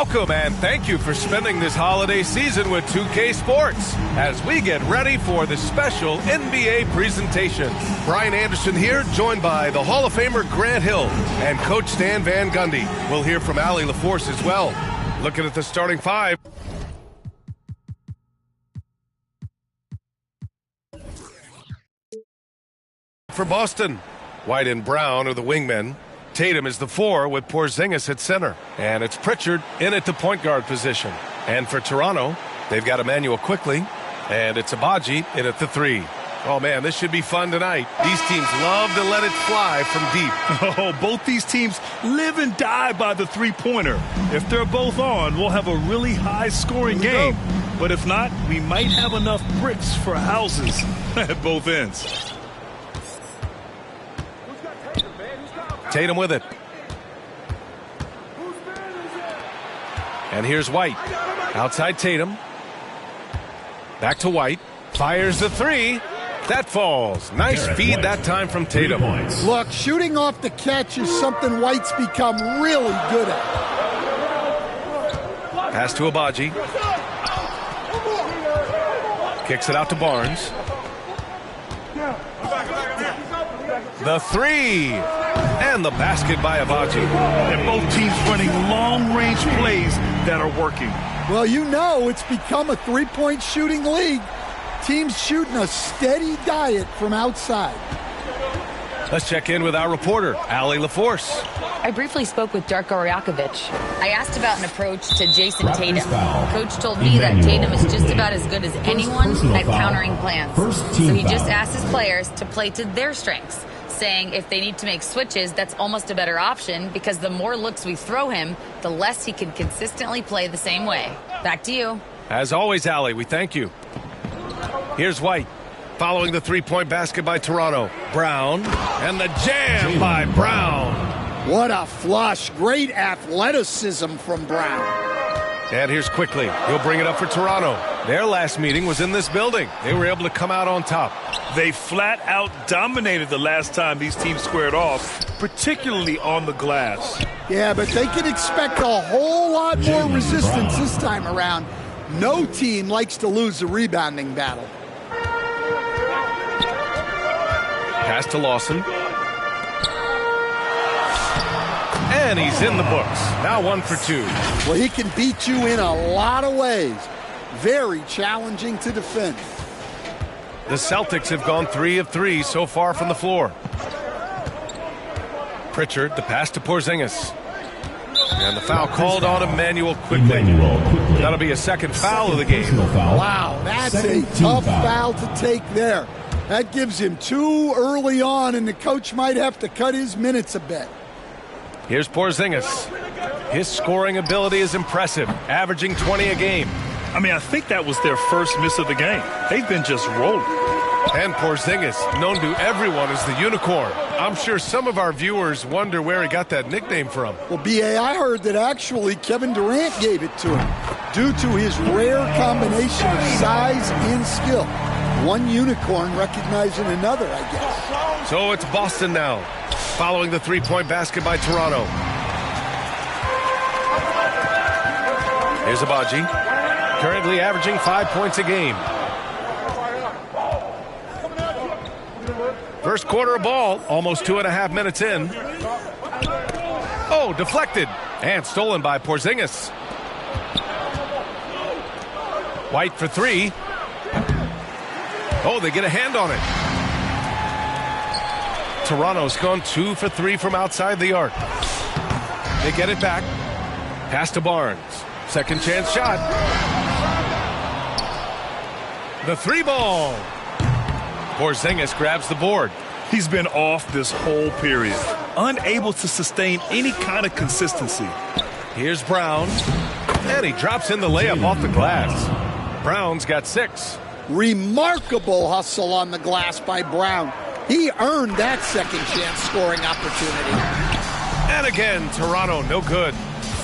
Welcome and thank you for spending this holiday season with 2K Sports as we get ready for the special NBA presentation. Brian Anderson here, joined by the Hall of Famer Grant Hill and Coach Stan Van Gundy. We'll hear from Allie LaForce as well. Looking at the starting five. For Boston, White and Brown are the wingmen. Tatum is the 4 with Porzingis at center. And it's Pritchard in at the point guard position. And for Toronto, they've got Emmanuel Quickly. And it's Abaji in at the 3. Oh, man, this should be fun tonight. These teams love to let it fly from deep. Oh, both these teams live and die by the three-pointer. If they're both on, we'll have a really high-scoring game. But if not, we might have enough bricks for houses at both ends. Tatum with it. And here's White. Outside Tatum. Back to White. Fires the 3. That falls. Nice feed that time from Tatum. Look, shooting off the catch is something White's become really good at. Pass to Abaji. Kicks it out to Barnes. The 3. And the basket by Abaji. And both teams running long-range plays that are working. Well, you know it's become a three-point shooting league. Teams shooting a steady diet from outside. Let's check in with our reporter, Allie LaForce. I briefly spoke with Darko Rajakovic. I asked about an approach to Jason Tatum. Coach told me that Tatum is just about as good as anyone at countering plans. So he just asked his players to play to their strengths, saying if they need to make switches, that's almost a better option because the more looks we throw him, the less he can consistently play the same way. Back to you. As always, Allie, we thank you. Here's White. Following the three-point basket by Toronto. Brown. And the jam by Brown. What a flush. Great athleticism from Brown. And here's Quickly. He'll bring it up for Toronto. Their last meeting was in this building. They were able to come out on top. They flat out dominated the last time these teams squared off, particularly on the glass. Yeah, but they can expect a whole lot more resistance this time around. No team likes to lose the rebounding battle. Pass to Lawson. And he's in the books. Now 1 for 2. Well, he can beat you in a lot of ways. Very challenging to defend. The Celtics have gone 3 of 3 so far from the floor. Pritchard, the pass to Porzingis. And the foul called on Emmanuel Quickly. That'll be a second foul of the game. Wow, that's a tough foul to take there. That gives him 2 early on, and the coach might have to cut his minutes a bit. Here's Porzingis. His scoring ability is impressive, averaging 20 a game. I mean, I think that was their first miss of the game. They've been just rolling. And Porzingis, known to everyone as the unicorn. I'm sure some of our viewers wonder where he got that nickname from. Well, B.A., I heard that actually Kevin Durant gave it to him due to his rare combination of size and skill. One unicorn recognizing another, I guess. So it's Boston now, following the three-point basket by Toronto. Here's Abaji, currently averaging 5 points a game. First quarter of ball, almost 2.5 minutes in. Oh, deflected and stolen by Porzingis. White for 3. Oh, they get a hand on it. Toronto's gone 2 for 3 from outside the arc. They get it back. Pass to Barnes. Second chance shot. The 3 ball. Porzingis grabs the board. He's been off this whole period, unable to sustain any kind of consistency. Here's Brown, and he drops in the layup off the glass. Brown's got 6. Remarkable hustle on the glass by Brown. He earned that second chance scoring opportunity. And again, Toronto no good.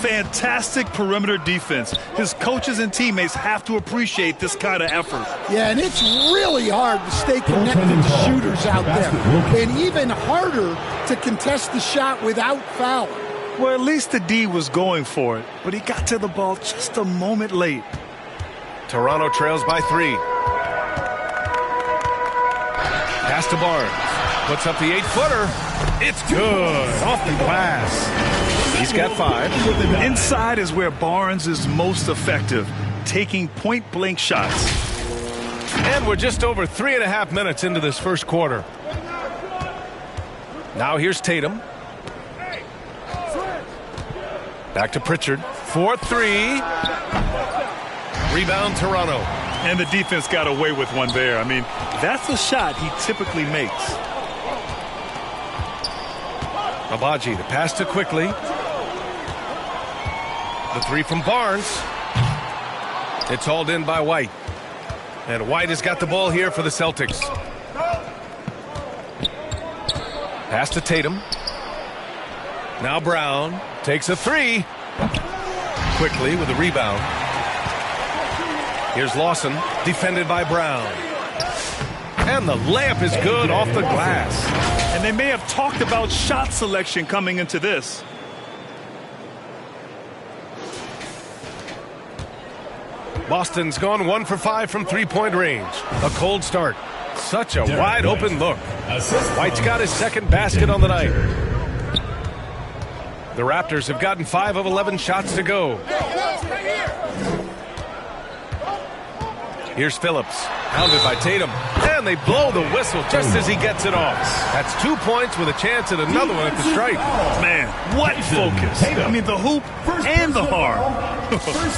Fantastic perimeter defense. His coaches and teammates have to appreciate this kind of effort. Yeah, and it's really hard to stay connected to shooters out there. And even harder to contest the shot without fouling. Well, at least the D was going for it, but he got to the ball just a moment late. Toronto trails by 3. Pass to Barnes. Puts up the 8-footer. It's good. Off the glass. He's got 5. Inside is where Barnes is most effective, taking point-blank shots. And we're just over 3.5 minutes into this first quarter. Now here's Tatum. Back to Pritchard. 4-3. Rebound Toronto. And the defense got away with one there. I mean, that's a shot he typically makes. Abaji, the pass to Quickly. The 3 from Barnes. It's hauled in by White. And White has got the ball here for the Celtics. Pass to Tatum. Now Brown takes a 3. Quickly with a rebound. Here's Lawson, defended by Brown. And the layup is good off the glass. And they may have talked about shot selection coming into this. Boston's gone 1 for 5 from three-point range. A cold start. Such a wide open look. White's got his second basket on the night. The Raptors have gotten 5 of 11 shots to go. Here's Phillips, hounded by Tatum. And they blow the whistle just as he gets it off. That's 2 points with a chance at another one at the stripe. Man, what focus. I mean, the hoop and the arm.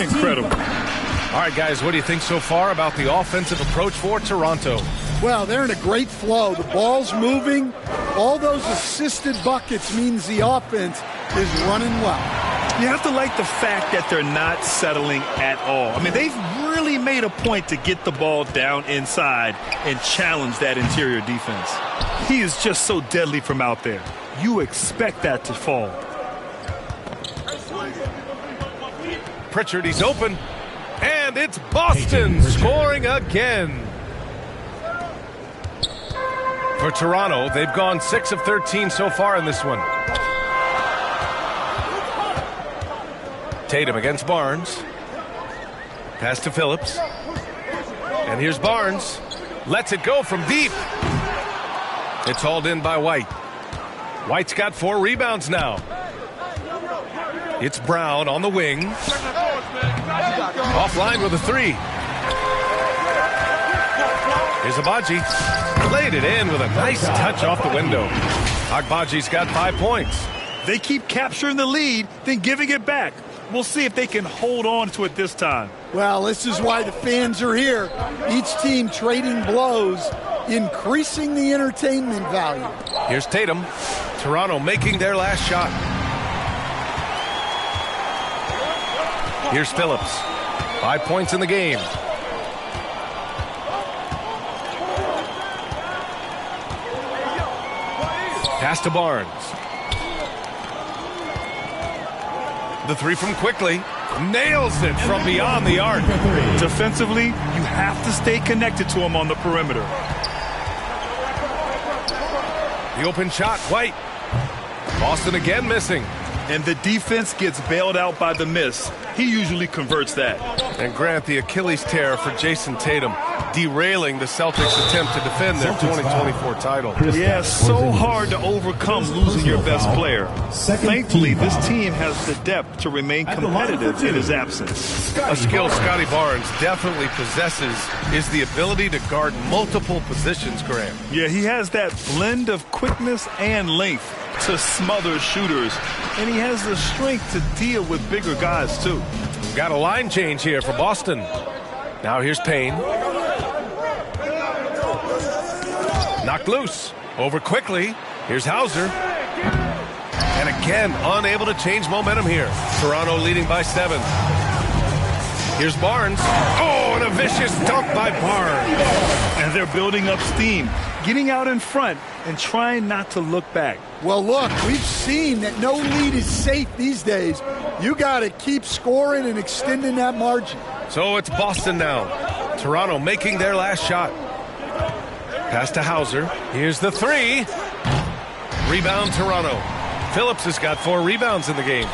Incredible. All right, guys, what do you think so far about the offensive approach for Toronto? Well, they're in a great flow. The ball's moving. All those assisted buckets means the offense is running well. You have to like the fact that they're not settling at all. I mean, they've really made a point to get the ball down inside and challenge that interior defense. He is just so deadly from out there. You expect that to fall. Pritchard, he's open. And it's Boston scoring again. For Toronto, they've gone 6 of 13 so far in this one. Tatum against Barnes. Pass to Phillips. And here's Barnes. Lets it go from deep. It's hauled in by White. White's got 4 rebounds now. It's Brown on the wing. Offline with a 3. Here's Abaji. Laid it in with a nice touch off the window. Agbaji's got 5 points. They keep capturing the lead, then giving it back. We'll see if they can hold on to it this time. Well, this is why the fans are here. Each team trading blows, increasing the entertainment value. Here's Tatum. Toronto making their last shot. Here's Phillips. 5 points in the game. Pass to Barnes. The 3 from Quickly. Nails it from beyond the arc. Defensively, you have to stay connected to him on the perimeter. The open shot, White. Boston again missing. And the defense gets bailed out by the miss. He usually converts that. And Grant, the Achilles tear for Jason Tatum, derailing the Celtics' attempt to defend their 2024 title. Yeah, so hard to overcome losing your best player. Thankfully, this team has the depth to remain competitive in his absence. A skill Scotty Barnes definitely possesses is the ability to guard multiple positions, Grant. Yeah, he has that blend of quickness and length to smother shooters, and he has the strength to deal with bigger guys too. We've got a line change here for Boston. Now here's Payne. Knocked loose. Over Quickly. Here's Hauser. And again, unable to change momentum here. Toronto leading by 7. Here's Barnes. Oh, and a vicious dunk by Barnes. And they're building up steam, getting out in front and trying not to look back. Well, look, we've seen that no lead is safe these days. You got to keep scoring and extending that margin. So it's Boston now. Toronto making their last shot. Pass to Hauser. Here's the 3. Rebound Toronto. Phillips has got 4 rebounds in the game.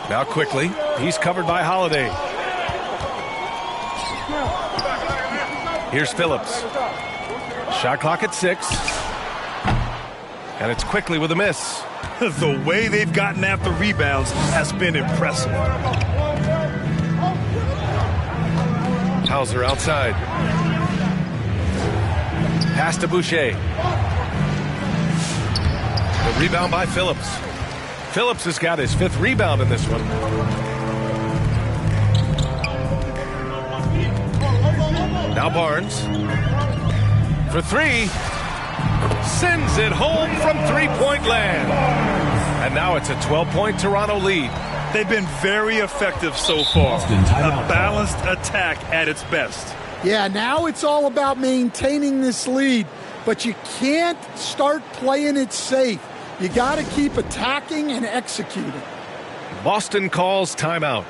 Now quickly, he's covered by Holiday. Here's Phillips. Shot clock at 6. And it's quickly with a miss. The way they've gotten after rebounds has been impressive. Hauser outside. Pass to Boucher. The rebound by Phillips. Phillips has got his 5th rebound in this one. Now Barnes. For 3. Sends it home from 3-point land. And now it's a 12-point Toronto lead. They've been very effective so far. A balanced attack at its best. Yeah, now it's all about maintaining this lead, but you can't start playing it safe. You got to keep attacking and executing. Boston calls timeout.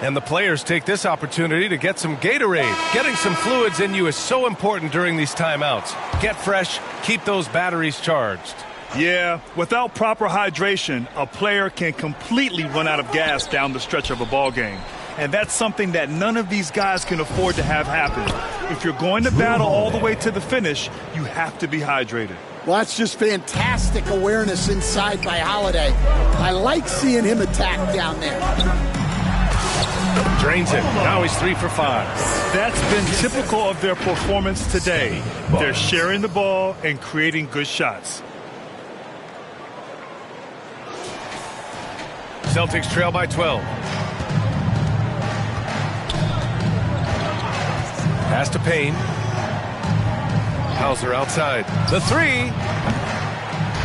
And the players take this opportunity to get some Gatorade. Getting some fluids in you is so important during these timeouts. Get fresh, keep those batteries charged. Yeah, without proper hydration, a player can completely run out of gas down the stretch of a ball game. And that's something that none of these guys can afford to have happen. If you're going to battle all the way to the finish, you have to be hydrated. Well, that's just fantastic awareness inside by Holiday. I like seeing him attack down there. Drains it. Now he's 3 for 5. That's been typical of their performance today. They're sharing the ball and creating good shots. Celtics trail by 12. Pass to Payne. Hauser outside. The 3.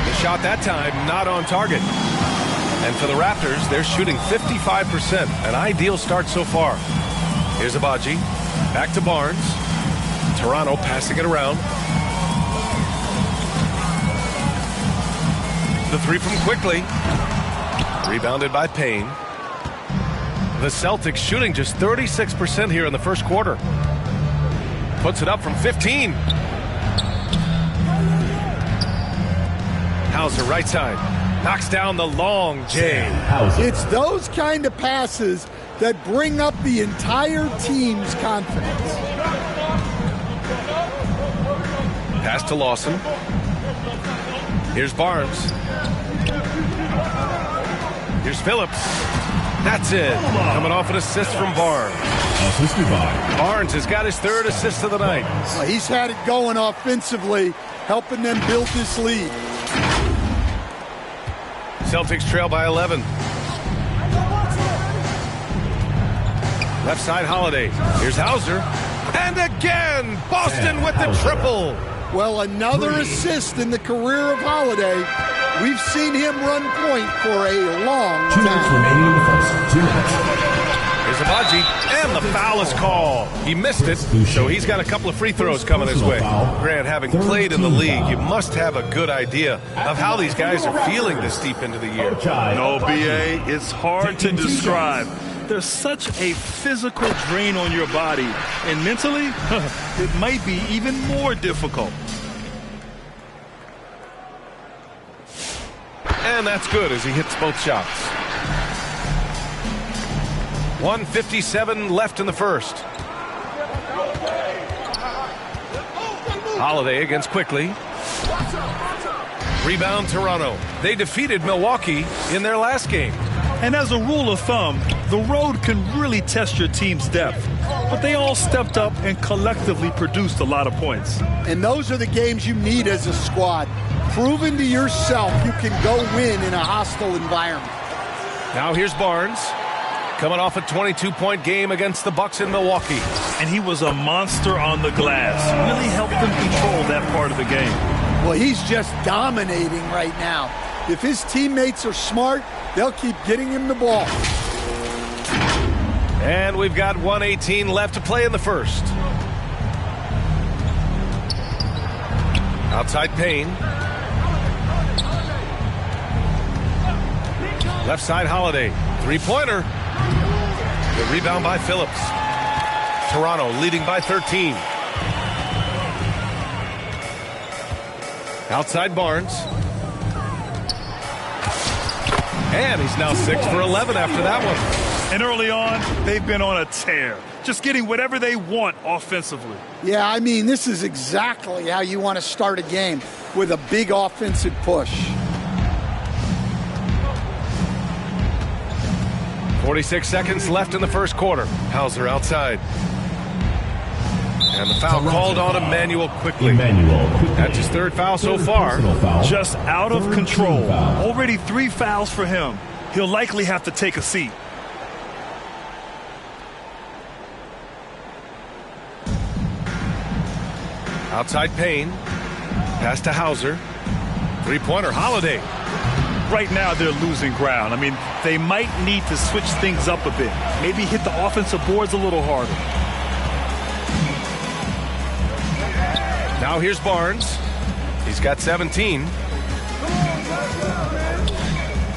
The shot that time not on target. And for the Raptors, they're shooting 55%. An ideal start so far. Here's Abaji. Back to Barnes. Toronto passing it around. The 3 from Quickly. Rebounded by Payne. The Celtics shooting just 36% here in the first quarter. Puts it up from 15. Hauser right side. Knocks down the long J. It's those kind of passes that bring up the entire team's confidence. Pass to Lawson. Here's Barnes. Here's Phillips. That's it. Coming off an assist from Barnes. Barnes has got his 3rd assist of the night. Well, he's had it going offensively, helping them build this lead. Celtics trail by 11. Left side Holiday. Here's Hauser. And again, Boston with the triple. Well, another assist in the career of Holiday. We've seen him run point for a long time. 2 minutes remaining in the first. 2 minutes. Here's Abaji, and the foul is called. He missed it, so he's got a couple of free throws coming his way. Grant, having played in the league, you must have a good idea of how these guys are feeling this deep into the year. No, B.A., it's hard to describe. There's such a physical drain on your body, and mentally, it might be even more difficult. And that's good as he hits both shots. 1:57 left in the first. Holiday against Quickly. Rebound Toronto. They defeated Milwaukee in their last game. And as a rule of thumb, the road can really test your team's depth. But they all stepped up and collectively produced a lot of points. And those are the games you need as a squad. Proving to yourself you can go win in a hostile environment. Now here's Barnes. Coming off a 22-point game against the Bucks in Milwaukee. And he was a monster on the glass. Really helped them control that part of the game. Well, he's just dominating right now. If his teammates are smart, they'll keep getting him the ball. And we've got 1:18 left to play in the first. Outside Payne. Left side Holiday. Three-pointer. The rebound by Phillips. Toronto leading by 13. Outside Barnes. And he's now 6 for 11 after that one. And early on, they've been on a tear. Just getting whatever they want offensively. Yeah, I mean, this is exactly how you want to start a game, with a big offensive push. 46 seconds left in the first quarter. Hauser outside. And the foul called on Emmanuel quickly. That's his third foul so far. Just out of control. Already 3 fouls for him. He'll likely have to take a seat. Outside Payne. Pass to Hauser. Three-pointer, Holiday. Right now they're losing ground. I mean, they might need to switch things up a bit. Maybe hit the offensive boards a little harder. Now here's Barnes. He's got 17.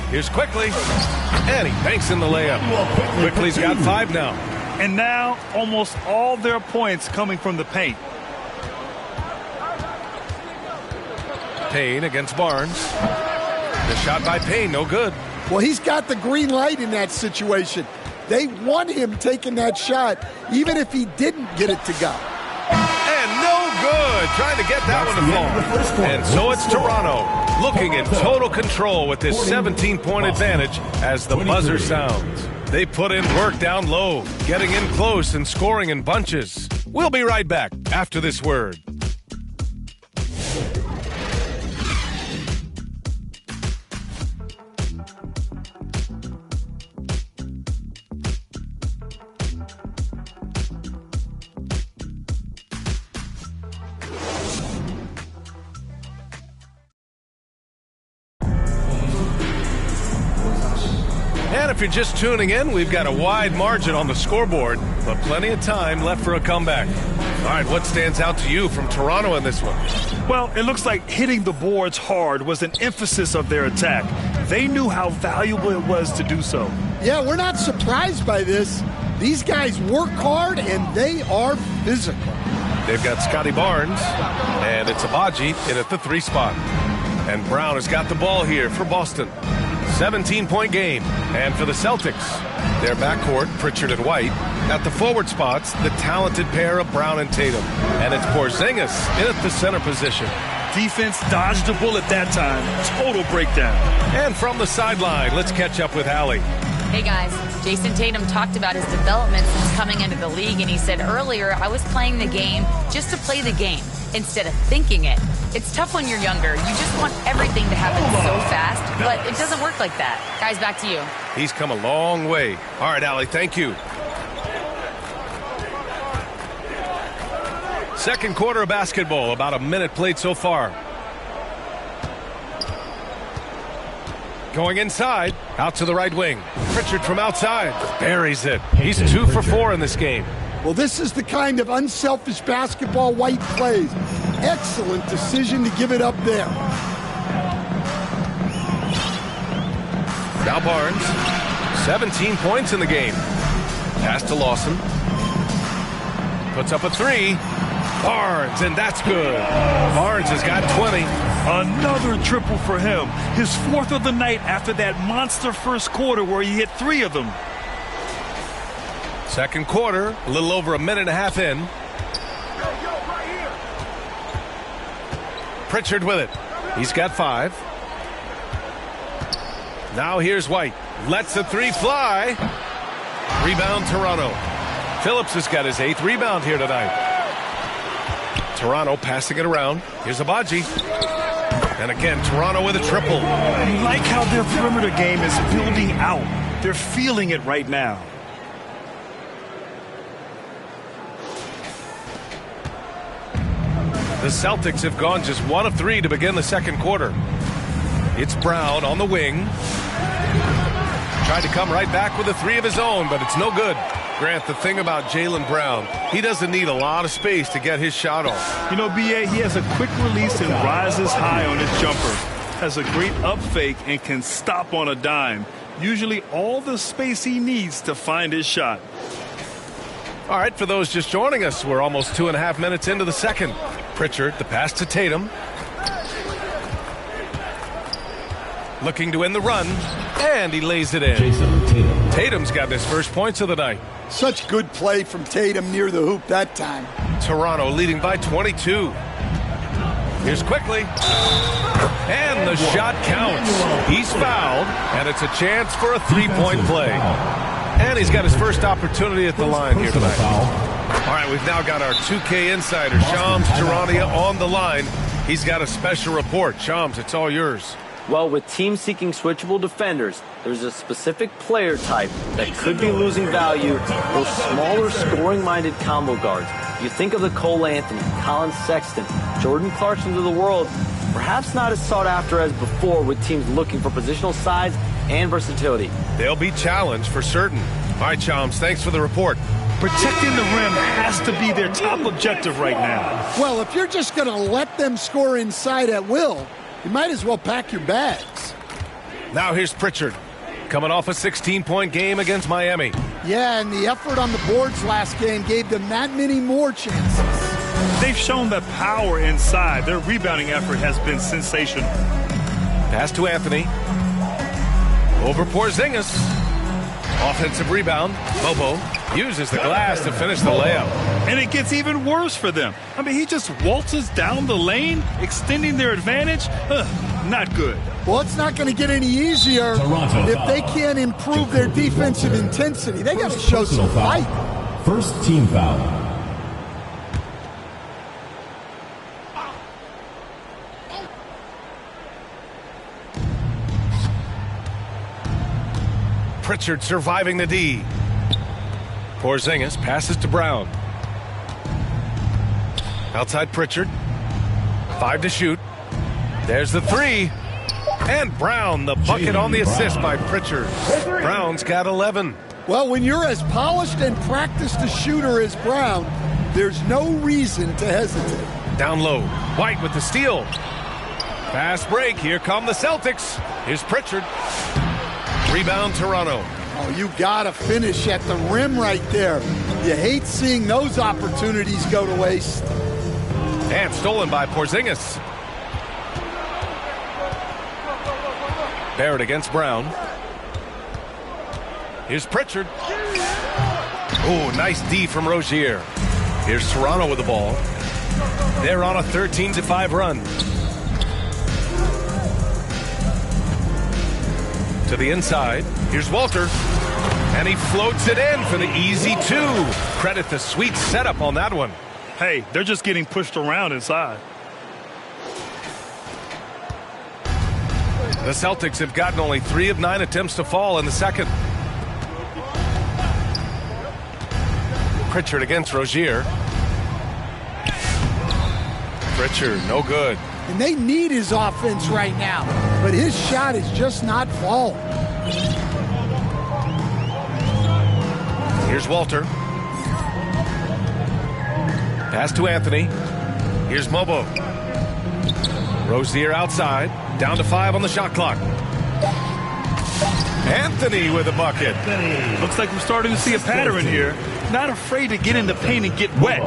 Here's Quickly. And he banks in the layup. Quickly's got 5 now. And now almost all their points coming from the paint. Payne against Barnes. The shot by Payne, no good. Well, he's got the green light in that situation. They want him taking that shot, even if he didn't get it to go. And no good. Trying to get that one to fall. And so it's Toronto looking in total control with this 17-point advantage as the buzzer sounds. They put in work down low, getting in close and scoring in bunches. We'll be right back after this word. And if you're just tuning in, we've got a wide margin on the scoreboard, but plenty of time left for a comeback. All right, what stands out to you from Toronto in this one? Well, it looks like hitting the boards hard was an emphasis of their attack. They knew how valuable it was to do so. Yeah, we're not surprised by this. These guys work hard, and they are physical. They've got Scotty Barnes, and it's Abaji in at the 3 spot. And Brown has got the ball here for Boston. 17-point game. And for the Celtics, their backcourt, Pritchard and White. At the forward spots, the talented pair of Brown and Tatum. And it's Porzingis in at the center position. Defense dodged a bullet that time. Total breakdown. And from the sideline, let's catch up with Allie. Hey guys, Jason Tatum talked about his development since coming into the league, and he said earlier, I was playing the game just to play the game instead of thinking it. It's tough when you're younger. You just want everything to happen so fast, but it doesn't work like that. Guys, back to you. He's come a long way. All right, Allie, thank you. Second quarter of basketball, about a minute played so far. Going inside, out to the right wing. Pritchard from outside, buries it. He's 2 for 4 in this game. Well, this is the kind of unselfish basketball White plays. Excellent decision to give it up there. Now Barnes, 17 points in the game. Pass to Lawson. Puts up a 3. Barnes, and that's good. Barnes has got 20. Another triple for him. His 4th of the night after that monster first quarter where he hit 3 of them. Second quarter, a little over a minute and a half in. Pritchard with it. He's got 5. Now here's White. Lets the 3 fly. Rebound Toronto. Phillips has got his 8th rebound here tonight. Toronto passing it around. Here's Abaji. And again, Toronto with a triple. I like how their perimeter game is building out. They're feeling it right now. The Celtics have gone just 1 of 3 to begin the second quarter. It's Brown on the wing. Tried to come right back with a 3 of his own, but it's no good. Grant, the thing about Jaylen Brown, he doesn't need a lot of space to get his shot off. You know, B.A., he has a quick release and rises high on his jumper. Has a great up fake and can stop on a dime. Usually all the space he needs to find his shot. All right, for those just joining us, we're almost 2.5 minutes into the second. Pritchard, the pass to Tatum. looking to end the run, and he lays it in. Jason Tatum. Tatum's got his first points of the night. Such good play from Tatum near the hoop that time. Toronto leading by 22. Here's quickly. And the shot counts. He's fouled, and it's a chance for a three-point play. And he's got his first opportunity at the line here tonight. All right, we've now got our 2K insider, Shams Charania, on the line. He's got a special report. Shams, it's all yours. Well, with teams seeking switchable defenders, there's a specific player type that could be losing value, those smaller scoring-minded combo guards. You think of the Cole Anthony, Colin Sexton, Jordan Clarksons of the world, perhaps not as sought after as before with teams looking for positional size and versatility. They'll be challenged for certain. All right, Shams, thanks for the report. Protecting the rim has to be their top objective right now. Well, if you're just going to let them score inside at will, you might as well pack your bags. Now here's Pritchard, coming off a 16-point game against Miami. Yeah, and the effort on the boards last game gave them that many more chances. They've shown that power inside. Their rebounding effort has been sensational. Pass to Anthony. Over Porzingis. Offensive rebound. Bobo uses the glass to finish the layup. And it gets even worse for them. I mean, he just waltzes down the lane, extending their advantage. Not good. Well, it's not going to get any easier if they can't improve their defensive intensity. They got to show some fight. First team foul. Pritchard surviving the D. Porzingis passes to Brown. Outside Pritchard. 5 to shoot. There's the 3. And Brown, the bucket on the assist by Pritchard. Brown's got 11. Well, when you're as polished and practiced a shooter as Brown, there's no reason to hesitate. Down low. White with the steal. Fast break. Here come the Celtics. Here's Pritchard. Rebound Toronto. Oh, you got to finish at the rim right there. You hate seeing those opportunities go to waste. And stolen by Porzingis. Barrett against Brown. Here's Pritchard. Oh, nice D from Rozier. Here's Toronto with the ball. They're on a 13-5 run. To the inside. Here's Walter. And he floats it in for the easy 2. Credit the sweet setup on that one. Hey, they're just getting pushed around inside. The Celtics have gotten only 3 of 9 attempts to fall in the second. Pritchard against Rozier. Pritchard, no good. And they need his offense right now, but his shot is just not falling. Here's Walter. Pass to Anthony. Here's Mobo. Rozier outside. Down to 5 on the shot clock. Anthony with a bucket. Looks like we're starting to see a pattern here. Not afraid to get in the paint and get wet.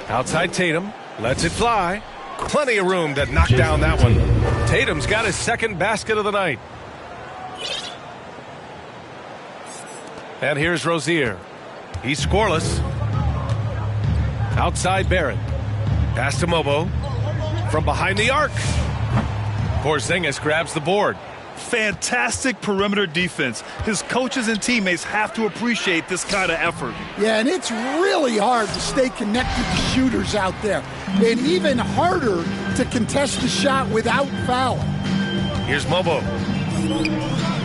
Outside Tatum. Lets it fly. Plenty of room to knock down that one. Tatum's got his second basket of the night. And here's Rozier. He's scoreless. Outside Barrett. Pass to Mobo. From behind the arc. Porzingis grabs the board. Fantastic perimeter defense. His coaches and teammates have to appreciate this kind of effort. Yeah, and it's really hard to stay connected to shooters out there. And even harder to contest the shot without fouling. Here's Mobo.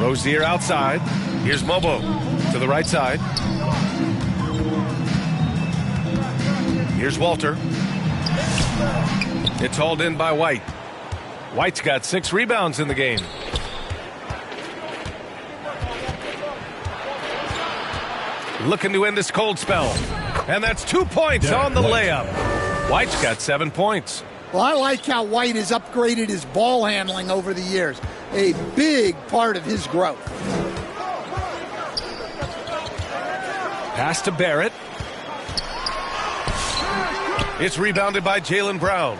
Rozier outside. Here's Mobo to the right side. Here's Walter. It's hauled in by White. White's got 6 rebounds in the game. Looking to end this cold spell. And that's 2 points on the layup. White's got 7 points. Well, I like how White has upgraded his ball handling over the years. A big part of his growth. Pass to Barrett. It's rebounded by Jaylen Brown.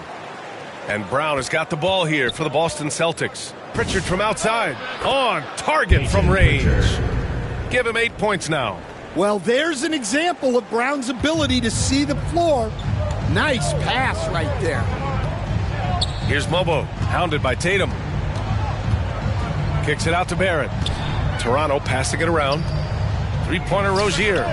And Brown has got the ball here for the Boston Celtics. Pritchard from outside. On target from range. Give him 8 points now. Well, there's an example of Brown's ability to see the floor. Nice pass right there. Here's Mobo, hounded by Tatum. Kicks it out to Barrett. Toronto passing it around. Three-pointer Rozier.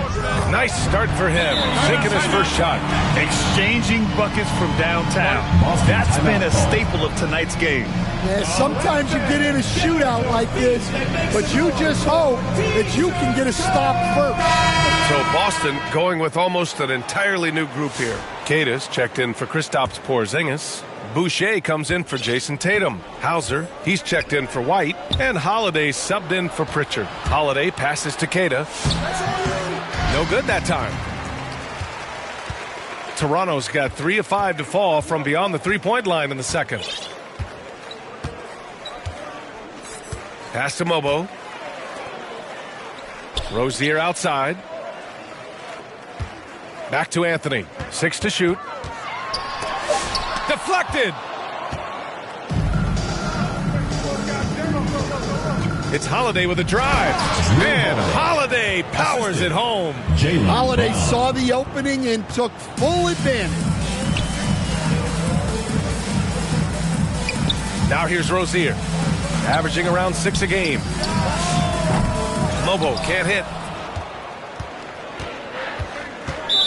Nice start for him. Sinking his first shot. Exchanging buckets from downtown. That's been a staple of tonight's game. Yeah, sometimes you get in a shootout like this, but you just hope that you can get a stop first. So Boston going with almost an entirely new group here. Cadis checked in for Kristaps Porzingis. Boucher comes in for Jason Tatum. Hauser, he's checked in for White. And Holiday subbed in for Pritchard. Holiday passes to Queta. No good that time. Toronto's got 3 of 5 to fall from beyond the three-point line in the second. Pass to Mobo. Rozier outside. Back to Anthony. 6 to shoot. Deflected. It's Holiday with a drive. And Holiday powers it home. Holiday saw the opening and took full advantage. Now here's Rozier, averaging around 6 a game. Mobo can't hit.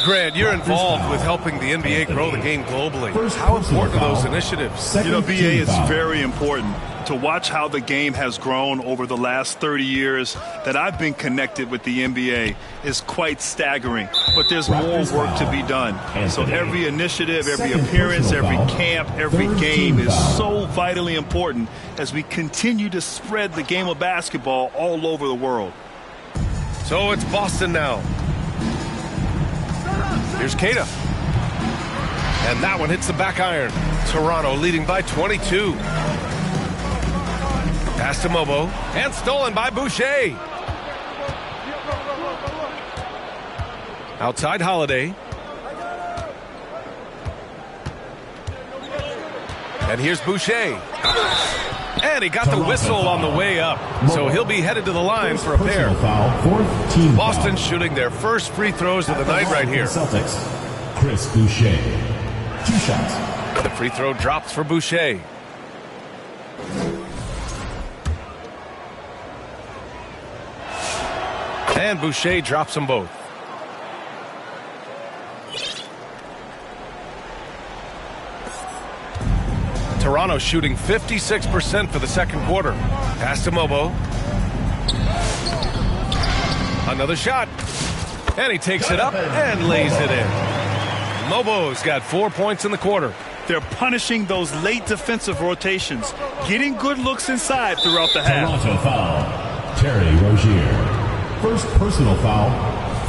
Grant, you're involved with helping the NBA grow the game globally. How important are those initiatives? You know, BA, it's very important to watch how the game has grown over the last 30 years that I've been connected with the NBA is quite staggering. But there's more work to be done. So every initiative, every appearance, every camp, every game is so vitally important as we continue to spread the game of basketball all over the world. So it's Boston now. Here's Queta. And that one hits the back iron. Toronto leading by 22. Pass to Mobo. And stolen by Boucher. Outside Holiday. And here's Boucher. And he got the whistle on the way up. So he'll be headed to the line for a pair. Boston shooting their first free throws of the night right here. Celtics, Chris Boucher. 2 shots. The free throw drops for Boucher. And Boucher drops them both. Toronto shooting 56% for the second quarter. Pass to Mobo. Another shot. And he takes it up and lays it in. Mobo's got 4 points in the quarter. They're punishing those late defensive rotations, getting good looks inside throughout the half. Toronto foul. Terry Rozier. First personal foul.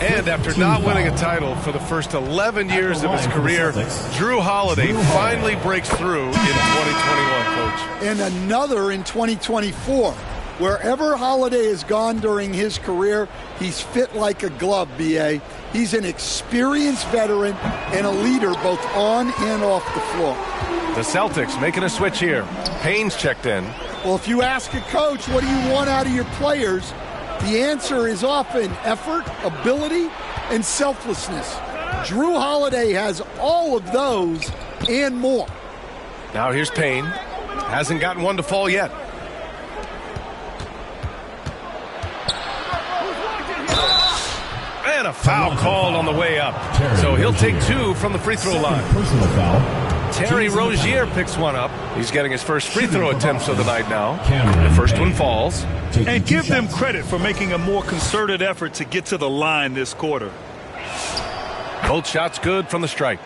And after not winning a title for the first 11 years of his career, Drew Holiday finally breaks through in 2021, Coach. And another in 2024. Wherever Holiday has gone during his career, he's fit like a glove, B.A. He's an experienced veteran and a leader both on and off the floor. The Celtics making a switch here. Payne's checked in. Well, if you ask a coach, what do you want out of your players? The answer is often effort, ability, and selflessness. Drew Holiday has all of those and more. Now here's Payne. Hasn't gotten one to fall yet. And a foul called on the way up. So he'll take 2 from the free throw line. Personal foul. Terry Rozier picks one up. He's getting his first free throw attempts of the night now. The first one falls. And give them credit for making a more concerted effort to get to the line this quarter. Both shots good from the strike.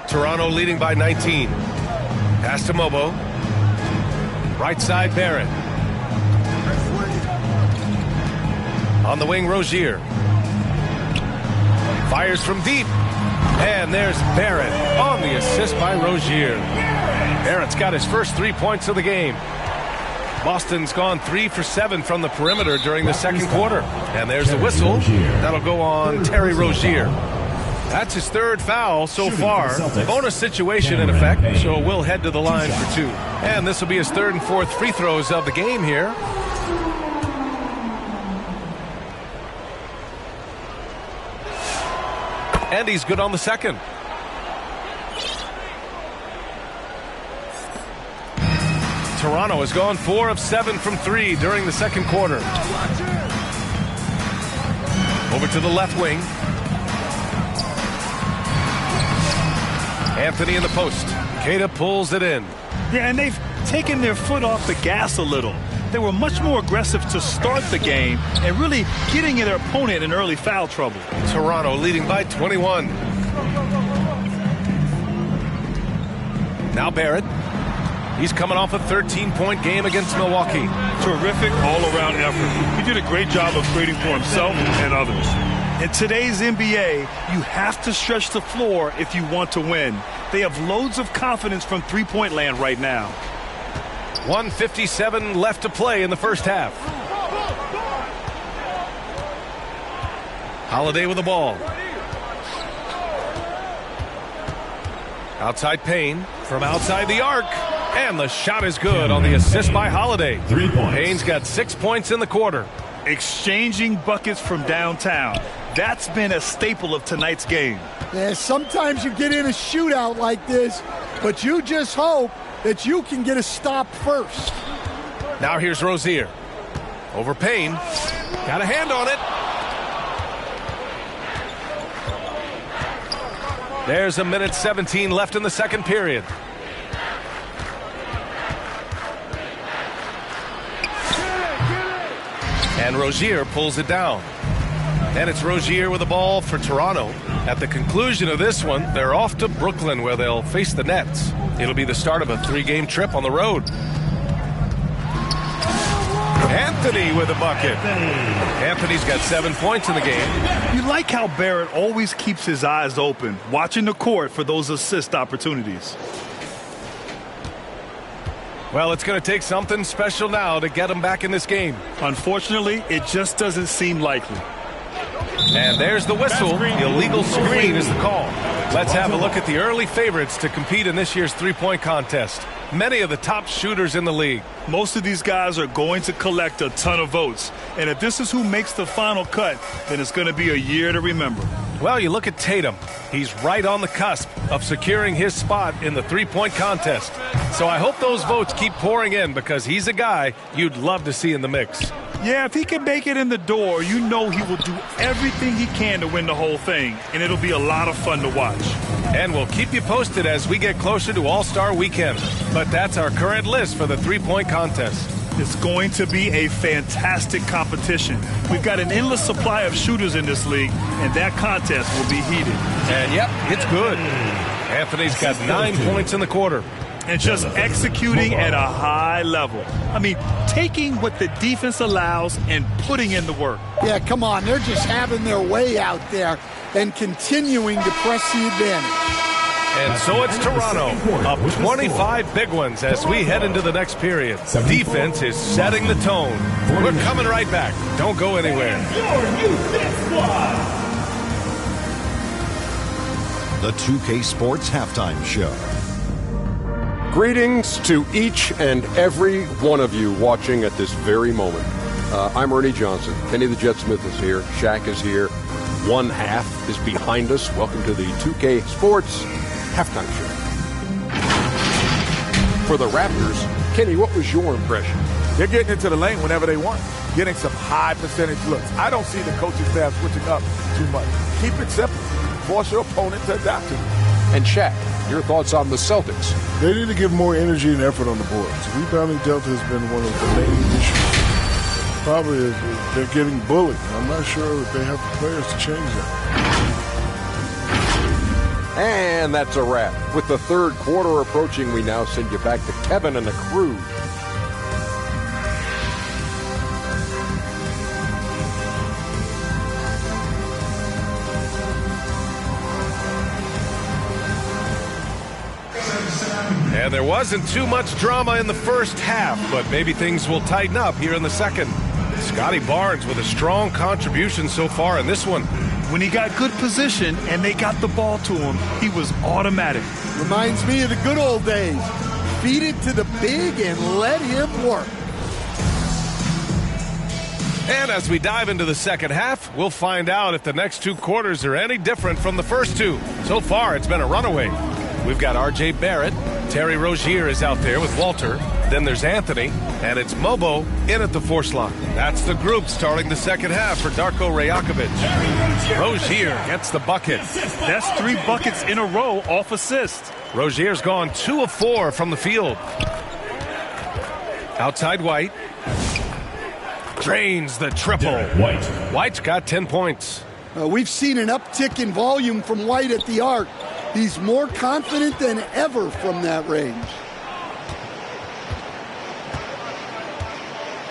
Toronto leading by 19. Pass to Mobo. Right side Barrett. On the wing Rozier. Fires from deep. And there's Barrett on the assist by Rozier. Barrett's got his first 3 points of the game. Boston's gone 3 for 7 from the perimeter during the second quarter. And there's the whistle. That'll go on Terry Rozier. That's his third foul so far. Bonus situation in effect, so we'll head to the line for 2. And this will be his third and fourth free throws of the game here. And he's good on the second. Toronto has gone 4 of 7 from 3 during the second quarter. Over to the left wing. Anthony in the post. Queta pulls it in. Yeah, and they've taken their foot off the gas a little. They were much more aggressive to start the game and really getting their opponent in early foul trouble. Toronto leading by 21. Now Barrett. He's coming off a 13-point game against Milwaukee. Terrific all-around effort. He did a great job of creating for himself and others. In today's NBA, you have to stretch the floor if you want to win. They have loads of confidence from three-point land right now. 1:57 left to play in the first half. Holiday with the ball. Outside Payne from outside the arc. And the shot is good on the assist by Holiday. 3 points. Payne's got 6 points in the quarter. Exchanging buckets from downtown. That's been a staple of tonight's game. Yeah, sometimes you get in a shootout like this, but you just hope that you can get a stop first. Now here's Rozier. Over Payne. Got a hand on it. There's 1:17 left in the second period. And Rozier pulls it down. And it's Rozier with the ball for Toronto. At the conclusion of this one, they're off to Brooklyn where they'll face the Nets. It'll be the start of a 3-game trip on the road. Anthony with a bucket. Anthony's got 7 points in the game. You like how Barrett always keeps his eyes open, watching the court for those assist opportunities. Well, it's going to take something special now to get him back in this game. Unfortunately, it just doesn't seem likely. And there's the whistle. Illegal screen is the call. Let's have a look at the early favorites to compete in this year's three-point contest. Many of the top shooters in the league. Most of these guys are going to collect a ton of votes. And if this is who makes the final cut, then it's going to be a year to remember. Well, you look at Tatum. He's right on the cusp of securing his spot in the three-point contest. So I hope those votes keep pouring in because he's a guy you'd love to see in the mix. Yeah, if he can make it in the door, you know he will do everything he can to win the whole thing, and it'll be a lot of fun to watch. And we'll keep you posted as we get closer to All-Star Weekend. But that's our current list for the three-point contest. It's going to be a fantastic competition. We've got an endless supply of shooters in this league, and that contest will be heated. And, yep, it's good. Anthony's got 9 points in the quarter. And just executing at a high level. I mean, taking what the defense allows and putting in the work. Yeah, come on. They're just having their way out there and continuing to press the advantage. And so it's Toronto, up 25 big ones as we head into the next period. Defense is setting the tone. We're coming right back. Don't go anywhere. The 2K Sports Halftime Show. Greetings to each and every one of you watching at this very moment. I'm Ernie Johnson. Kenny the Jet Smith is here. Shaq is here. One half is behind us. Welcome to the 2K Sports Halftime Show. For the Raptors, Kenny, what was your impression? They're getting into the lane whenever they want, getting some high percentage looks. I don't see the coaching staff switching up too much. Keep it simple. Force your opponent to adapt to it. And Shaq, your thoughts on the Celtics? They need to give more energy and effort on the boards. Rebounding delta has been one of the main issues. Probably they're getting bullied. I'm not sure if they have the players to change that. And that's a wrap. With the third quarter approaching, we now send you back to Kevin and the crew. And there wasn't too much drama in the first half, but maybe things will tighten up here in the second. Scotty Barnes with a strong contribution so far in this one. When he got good position and they got the ball to him, he was automatic. Reminds me of the good old days. Feed it to the big and let him work. And as we dive into the second half, we'll find out if the next two quarters are any different from the first two. So far, it's been a runaway. We've got R.J. Barrett. Terry Rozier is out there with Walter. Then there's Anthony. And it's Mobo in at the 4 slot. That's the group starting the second half for Darko Rajakovic. Rozier gets the bucket. That's 3 buckets in a row off assist. Rozier's gone 2 of 4 from the field. Outside White. Drains the triple. White's got 10 points. We've seen an uptick in volume from White at the arc. He's more confident than ever from that range.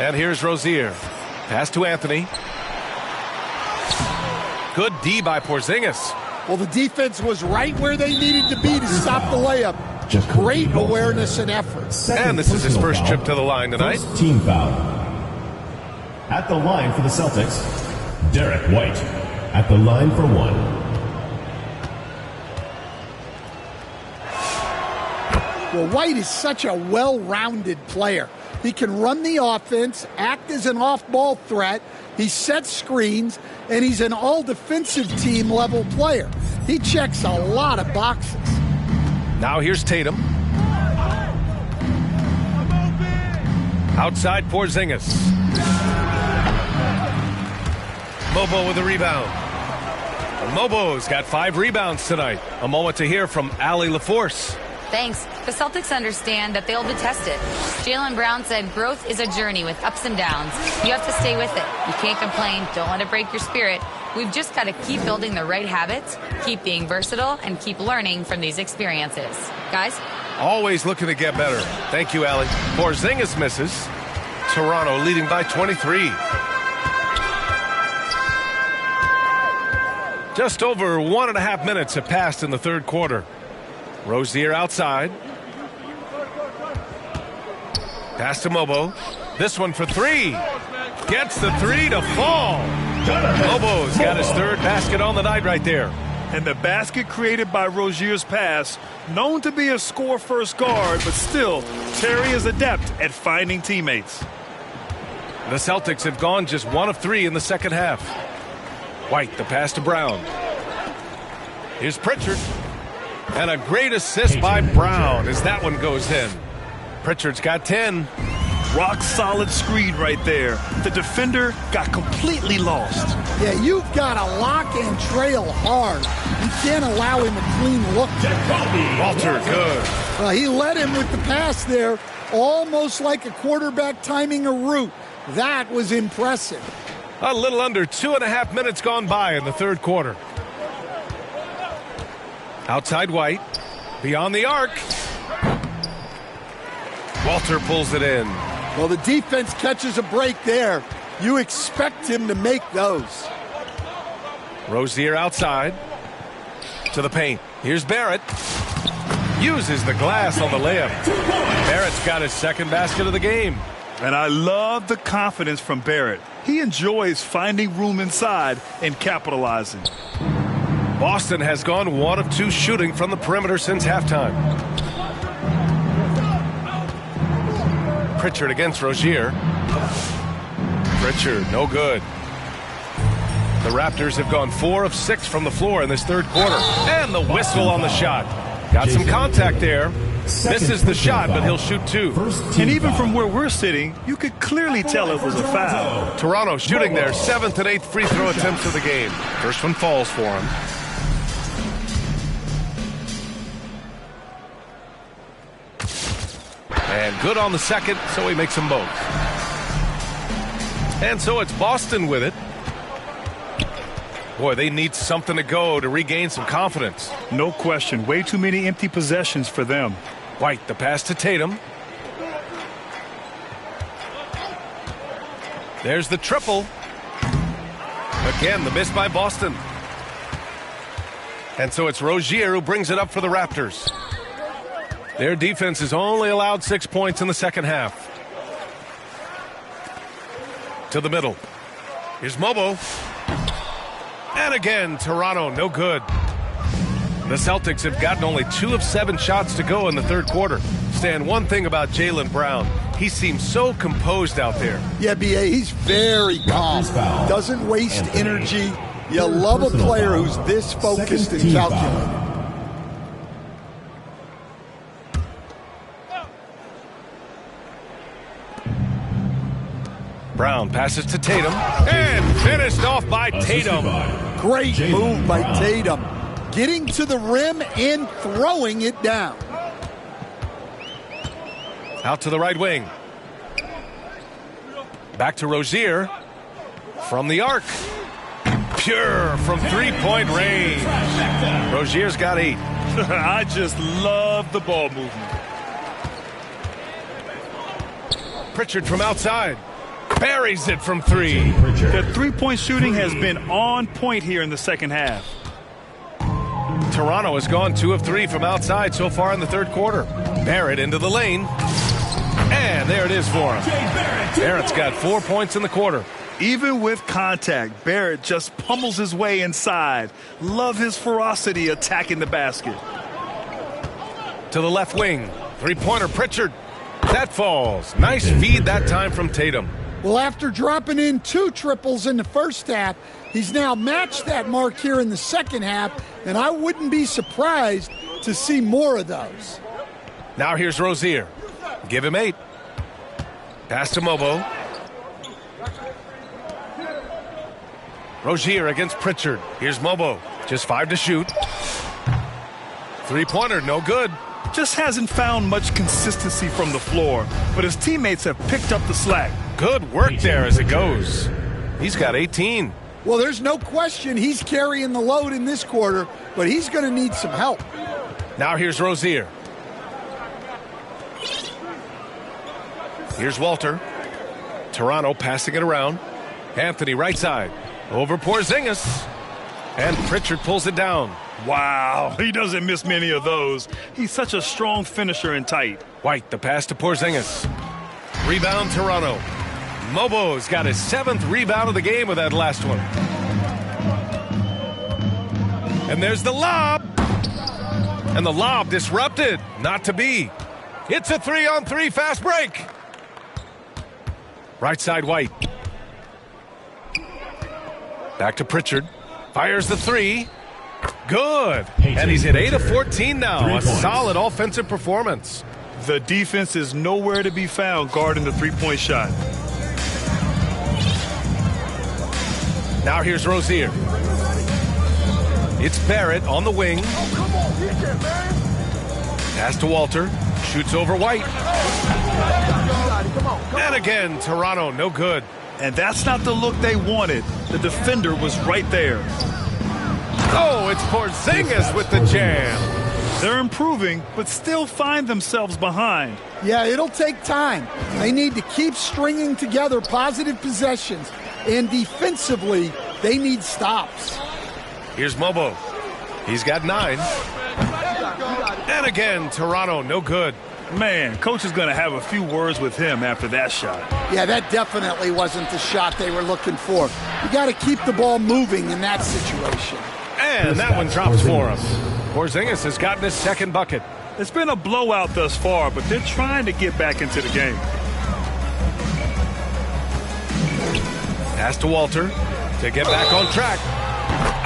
And here's Rozier. Pass to Anthony. Good D by Porzingis. Well, the defense was right where they needed to be to stop the layup. Great awareness and effort. And this is his first trip to the line tonight. First team foul. At the line for the Celtics, Derek White. At the line for 1. Well, White is such a well-rounded player. He can run the offense, act as an off-ball threat, he sets screens, and he's an all-defensive team level player. He checks a lot of boxes. Now here's Tatum. Outside Porzingis. Mobo with a rebound. Mobo's got 5 rebounds tonight. A moment to hear from Allie LaForce. Thanks. The Celtics understand that they'll be tested. Jaylen Brown said growth is a journey with ups and downs. You have to stay with it. You can't complain. Don't let it break your spirit. We've just got to keep building the right habits, keep being versatile, and keep learning from these experiences. Guys? Always looking to get better. Thank you, Allie. Porzingis misses. Toronto leading by 23. Just over 1.5 minutes have passed in the third quarter. Rozier outside. Pass to Mobo. This one for 3. Gets the 3 to fall. Mobo's got his 3rd basket on the night right there. And the basket created by Rozier's pass, known to be a score-first guard, but still, Terry is adept at finding teammates. The Celtics have gone just 1 of 3 in the second half. White, the pass to Brown. Here's Pritchard. And a great assist by Brown as that one goes in. Pritchard's got 10. Rock solid screen right there. The defender got completely lost. Yeah, you've got to lock and trail hard. You can't allow him a clean look. Walter, good. Well, he led him with the pass there, almost like a quarterback timing a route. That was impressive. A little under 2.5 minutes gone by in the third quarter. Outside White. Beyond the arc. Walter pulls it in. Well, the defense catches a break there. You expect him to make those. Rozier outside. To the paint. Here's Barrett. Uses the glass on the layup. Barrett's got his 2nd basket of the game. And I love the confidence from Barrett. He enjoys finding room inside and capitalizing. Boston has gone 1 of 2 shooting from the perimeter since halftime. Pritchard against Rozier. Pritchard, no good. The Raptors have gone 4 of 6 from the floor in this third quarter. And the whistle on the shot. Got some contact there. Misses the shot, but he'll shoot 2. And even from where we're sitting, you could clearly tell it was a foul. Toronto shooting their 7th and 8th free throw attempts of the game. First one falls for him. And good on the second, so he makes them both. And so it's Boston with it. Boy, they need something to go to regain some confidence. No question. Way too many empty possessions for them. White, the pass to Tatum. There's the triple. Again, the miss by Boston. And so it's Rozier who brings it up for the Raptors. Their defense has only allowed 6 points in the second half. To the middle. Here's Mobo. And again, Toronto, no good. The Celtics have gotten only 2 of 7 shots to go in the third quarter. Stan, one thing about Jaylen Brown, he seems so composed out there. Yeah, B.A., he's very calm. Doesn't waste energy. You love a player who's this focused and calculated. Brown passes to Tatum and finished off by Tatum. Great move by Tatum. Getting to the rim and throwing it down. Out to the right wing. Back to Rozier. From the arc. Pure from three-point range. Rozier's got 8. I just love the ball movement. Pritchard from outside. Buries it from 3. The three-point shooting has been on point here in the second half. Toronto has gone 2 of 3 from outside so far in the third quarter. Barrett into the lane. And there it is for him. Barrett's got 4 points in the quarter. Even with contact, Barrett just pummels his way inside. Love his ferocity attacking the basket. To the left wing. Three-pointer Pritchard. That falls. Nice feed that time from Tatum. Well, after dropping in 2 triples in the first half, he's now matched that mark here in the second half, and I wouldn't be surprised to see more of those. Now here's Rozier. Give him 8. Pass to Mobo. Rozier against Pritchard. Here's Mobo. Just 5 to shoot. Three-pointer, no good. Just hasn't found much consistency from the floor, but his teammates have picked up the slack. Good work there as it goes. He's got 18. Well, there's no question he's carrying the load in this quarter, but he's going to need some help. Now here's Rozier. Here's Walter. Toronto passing it around. Anthony right side. Over Porzingis. And Pritchard pulls it down. Wow, he doesn't miss many of those. He's such a strong finisher and tight. White, the pass to Porzingis. Rebound Toronto. Mobo's got his 7th rebound of the game with that last one. And there's the lob. And the lob disrupted. Not to be. It's a 3-on-3 fast break. Right side White. Back to Pritchard. Fires the 3. Good. And he's at 8 of 14 now. A solid offensive performance. The defense is nowhere to be found guarding the three-point shot. Now here's Rozier. It's Barrett on the wing. Pass to Walter. Shoots over White. And again, Toronto, no good. And that's not the look they wanted. The defender was right there. Oh, it's Porzingis with the jam. They're improving, but still find themselves behind. Yeah, it'll take time. They need to keep stringing together positive possessions. And defensively, they need stops. Here's Mobo. He's got 9. And again, Toronto, no good. Man, coach is going to have a few words with him after that shot. Yeah, that definitely wasn't the shot they were looking for. You got to keep the ball moving in that situation. And that one drops for him. Porzingis has gotten his 2nd bucket. It's been a blowout thus far, but they're trying to get back into the game. Pass to Walter to get back on track.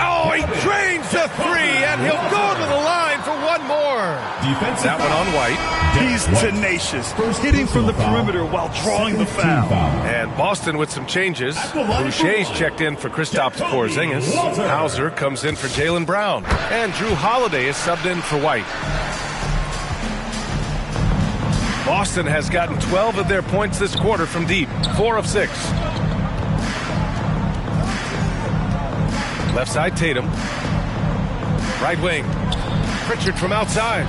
Oh, he drains the 3, and he'll go to the line for one more. That one on White. He's tenacious, hitting from the perimeter while drawing the foul. And Boston with some changes. Boucher's checked in for Kristaps Porzingis. Hauser comes in for Jaylen Brown. And Drew Holiday is subbed in for White. Boston has gotten 12 of their points this quarter from deep. 4 of 6. Left side, Tatum. Right wing. Pritchard from outside.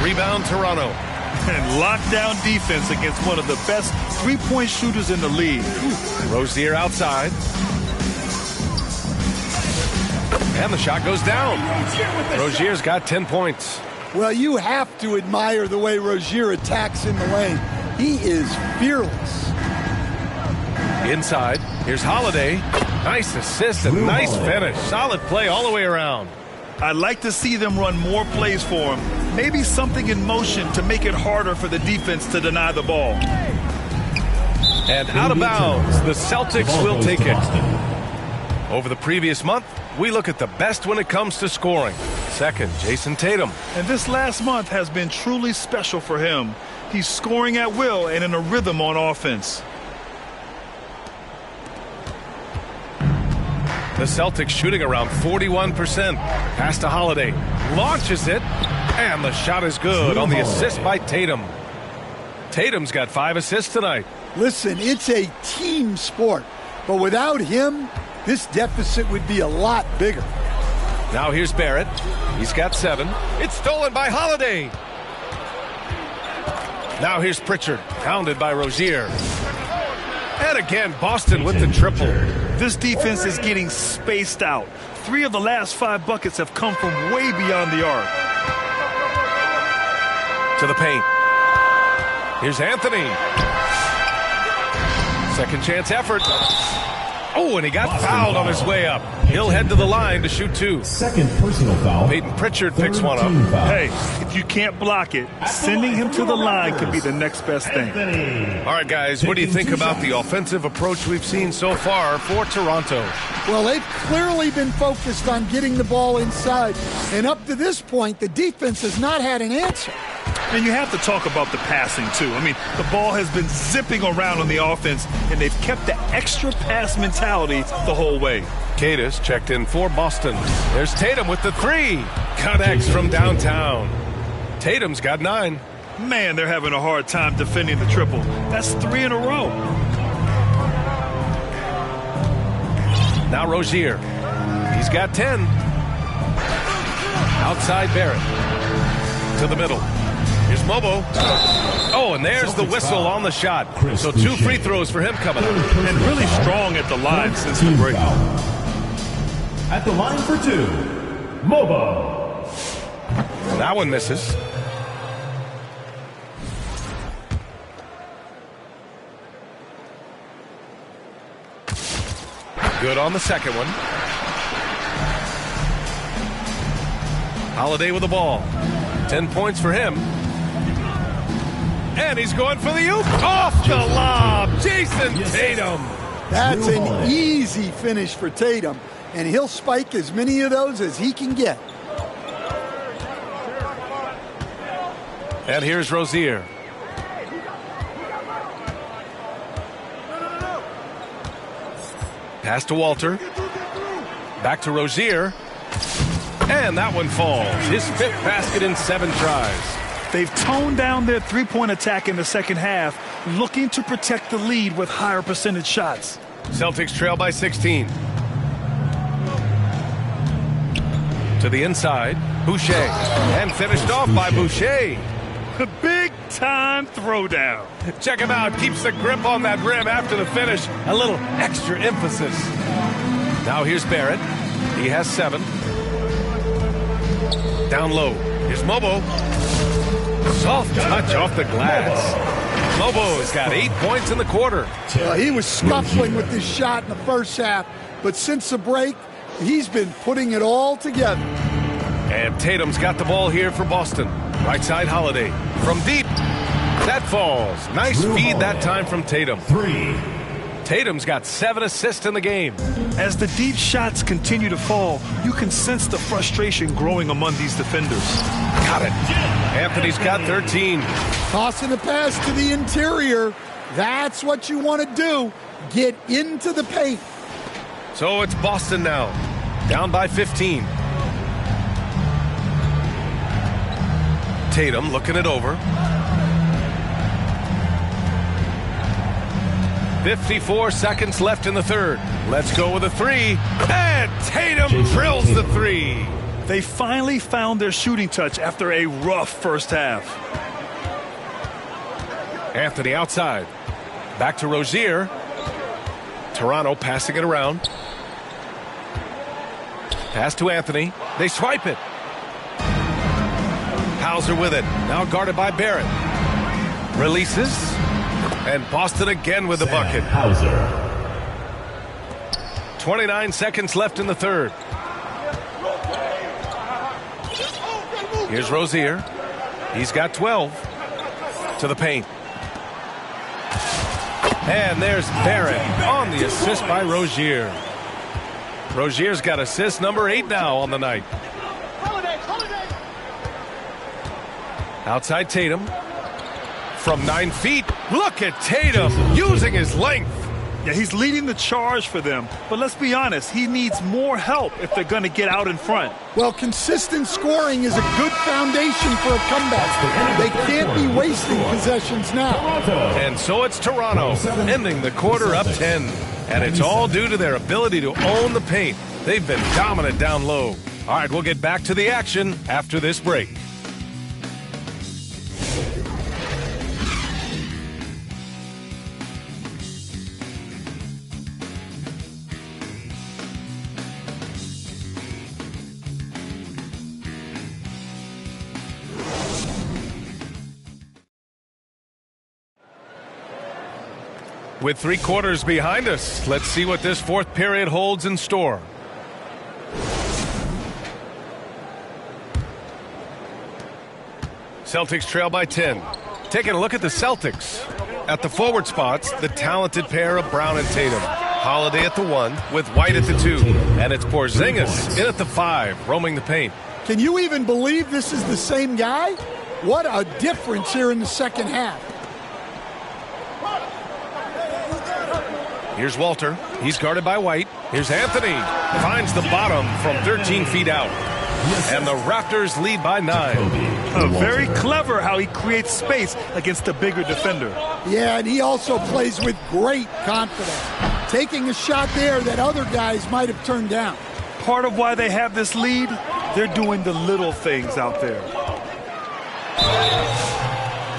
Rebound, Toronto. And lockdown defense against one of the best three-point shooters in the league. Rozier outside. And the shot goes down. Rozier's got 10 points. Well, you have to admire the way Rozier attacks in the lane. He is fearless. Inside. Here's Holiday. Nice assist and nice finish. Solid play all the way around. I'd like to see them run more plays for him. Maybe something in motion to make it harder for the defense to deny the ball. And out of bounds, the Celtics will take it. Over the previous month, we look at the best when it comes to scoring. Second, Jason Tatum. And this last month has been truly special for him. He's scoring at will and in a rhythm on offense. The Celtics shooting around 41%. Pass to Holiday. Launches it. And the shot is good on the assist by Tatum. Tatum's got 5 assists tonight. Listen, it's a team sport. But without him, this deficit would be a lot bigger. Now here's Barrett. He's got 7. It's stolen by Holiday. Now here's Pritchard. Pounded by Rozier. And again, Boston with the triple. This defense is getting spaced out. 3 of the last 5 buckets have come from way beyond the arc. To the paint. Here's Anthony. Second chance effort. Oh, and he got fouled on his way up. He'll head to the line to shoot 2. Second personal foul. Peyton Pritchard picks one up. Hey, if you can't block it, sending him to the line could be the next best thing. All right, guys, what do you think about the offensive approach we've seen so far for Toronto? Well, they've clearly been focused on getting the ball inside. And up to this point, the defense has not had an answer. And you have to talk about the passing, too. I mean, the ball has been zipping around on the offense, and they've kept the extra pass mentality the whole way. Cadis checked in for Boston. There's Tatum with the 3. Connects from downtown. Tatum's got 9. Man, they're having a hard time defending the triple. That's 3 in a row. Now Rozier. He's got 10. Outside Barrett. To the middle. Here's Mobo. Oh, and there's the whistle on the shot. So 2 free throws for him coming up. And really strong at the line since the break. At the line for 2, Mobo. That one misses. Good on the second one. Holiday with the ball. 10 points for him. And he's going for the oop. Off the lob. Jason Tatum. That's an easy finish for Tatum. And he'll spike as many of those as he can get. And here's Rozier. Pass to Walter. Back to Rozier. And that one falls. His 5th basket in 7 tries. They've toned down their three-point attack in the second half, looking to protect the lead with higher percentage shots. Celtics trail by 16. To the inside, Boucher. And finished off by Boucher. A big-time throwdown. Check him out. Keeps the grip on that rim after the finish. A little extra emphasis. Now here's Barrett. He has 7. Down low. Here's Mobo. Soft touch off the glass. Mobo's got 8 points in the quarter. He was scuffling with this shot in the first half, but since the break, he's been putting it all together. And Tatum's got the ball here for Boston. Right side Holiday. From deep. That falls. Nice feed that time from Tatum. 3. Tatum's got 7 assists in the game. As the deep shots continue to fall, you can sense the frustration growing among these defenders. Got it. Anthony's got 13. Tossing a pass to the interior. That's what you want to do. Get into the paint. So it's Boston now. Down by 15. Tatum looking it over. 54 seconds left in the third. Let's go with a 3. And Tatum drills the 3. They finally found their shooting touch after a rough first half. Anthony outside. Back to Rozier. Toronto passing it around. Pass to Anthony. They swipe it. Hauser with it. Now guarded by Barrett. Releases. And Boston again with the bucket. Hauser. 29 seconds left in the third. Here's Rozier. He's got 12. To the paint. And there's Barrett on the assist by Rozier. Rozier's got assist number 8 now on the night. Outside Tatum. From 9 feet. Look at Tatum using his length. Yeah, he's leading the charge for them. But let's be honest, he needs more help if they're going to get out in front. Well, consistent scoring is a good foundation for a comeback. They can't be wasting possessions now. And so it's Toronto, ending the quarter up 10. And it's all due to their ability to own the paint. They've been dominant down low. All right, we'll get back to the action after this break. With 3 quarters behind us, let's see what this fourth period holds in store. Celtics trail by 10. Taking a look at the Celtics. At the forward spots, the talented pair of Brown and Tatum. Holiday at the 1 with White at the 2. And it's Porzingis in at the 5, roaming the paint. Can you even believe this is the same guy? What a difference here in the second half. Here's Walter. He's guarded by White. Here's Anthony. Finds the bottom from 13 feet out. And the Raptors lead by 9. Very clever how he creates space against a bigger defender. Yeah, and he also plays with great confidence. Taking a shot there that other guys might have turned down. Part of why they have this lead, they're doing the little things out there.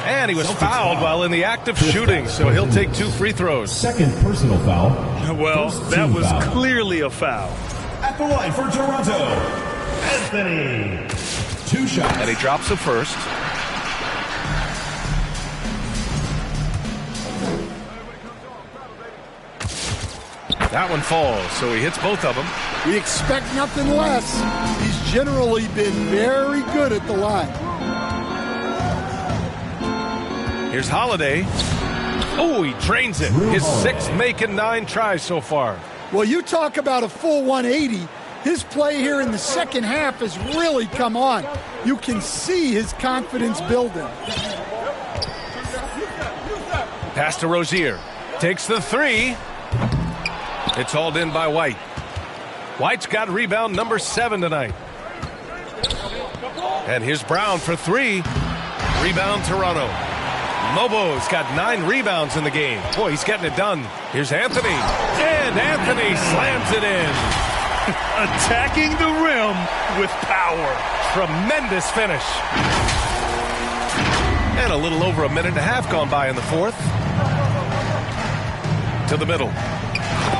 And he was fouled while in the act of shooting, so he'll take 2 free throws. Second personal foul. Well, that was clearly a foul. At the line for Toronto, Anthony. 2 shots. And he drops the first. That one falls, so he hits both of them. We expect nothing less. He's generally been very good at the line. Here's Holiday. Oh, he drains it. His 6th make and 9 tries so far. Well, you talk about a full 180. His play here in the second half has really come on. You can see his confidence building. Pass to Rozier. Takes the 3. It's hauled in by White. White's got rebound number 7 tonight. And here's Brown for 3. Rebound Toronto. Mobo's got 9 rebounds in the game. Boy, he's getting it done. Here's Anthony. And Anthony slams it in. Attacking the rim with power. Tremendous finish. And a little over a minute and a half gone by in the fourth. To the middle.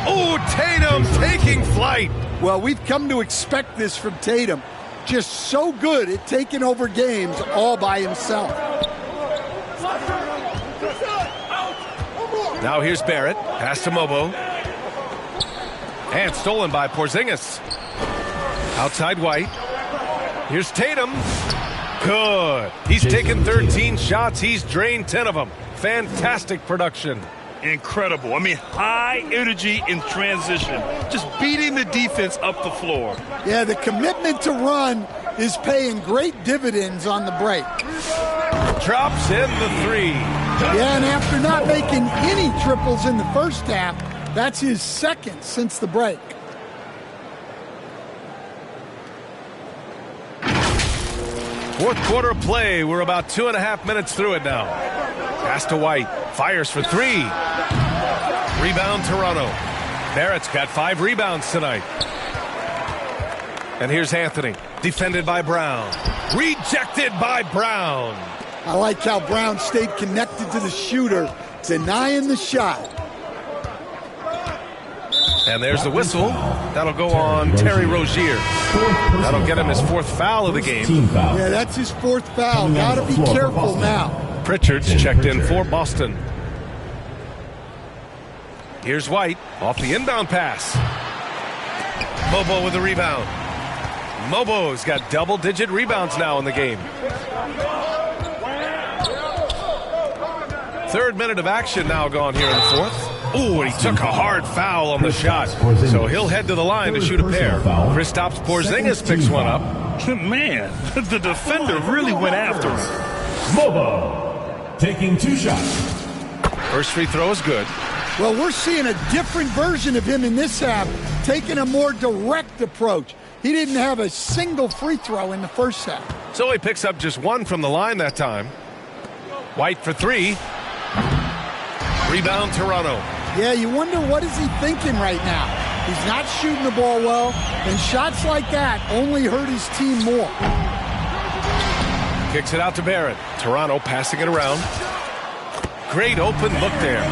Oh, Tatum taking flight. Well, we've come to expect this from Tatum. Just so good at taking over games all by himself. Now here's Barrett. Pass to Mobo. And stolen by Porzingis. Outside White. Here's Tatum. Good. He's taken 13 shots. He's drained 10 of them. Fantastic production. Incredible. I mean, high energy in transition. Just beating the defense up the floor. Yeah, the commitment to run is paying great dividends on the break. Drops in the 3. Yeah, and after not making any triples in the first half, that's his 2nd since the break. Fourth quarter play. We're about 2.5 minutes through it now. Pass to White. Fires for 3. Rebound Toronto. Barrett's got 5 rebounds tonight. And here's Anthony. Defended by Brown. Rejected by Brown. I like how Brown stayed connected to the shooter, denying the shot. And there's the whistle. That'll go on Terry Rozier. That'll get him his 4th foul of the game. Yeah, that's his 4th foul. Got to be careful now. Pritchard's checked in for Boston. Here's White off the inbound pass. Mobo with the rebound. Mobo's got double-digit rebounds now in the game. Third minute of action now gone here in the fourth. Ooh, and he took a hard foul on the shot. So he'll head to the line to shoot a pair. Kristaps Porzingis picks one up. Man, the defender really went after him. Mobo taking 2 shots. First free throw is good. Well, we're seeing a different version of him in this half, taking a more direct approach. He didn't have a single free throw in the first half. So he picks up just 1 from the line that time. White for 3. Rebound Toronto. Yeah, you wonder what is he thinking right now. He's not shooting the ball well, and shots like that only hurt his team more. Kicks it out to Barrett. Toronto passing it around. Great open look there.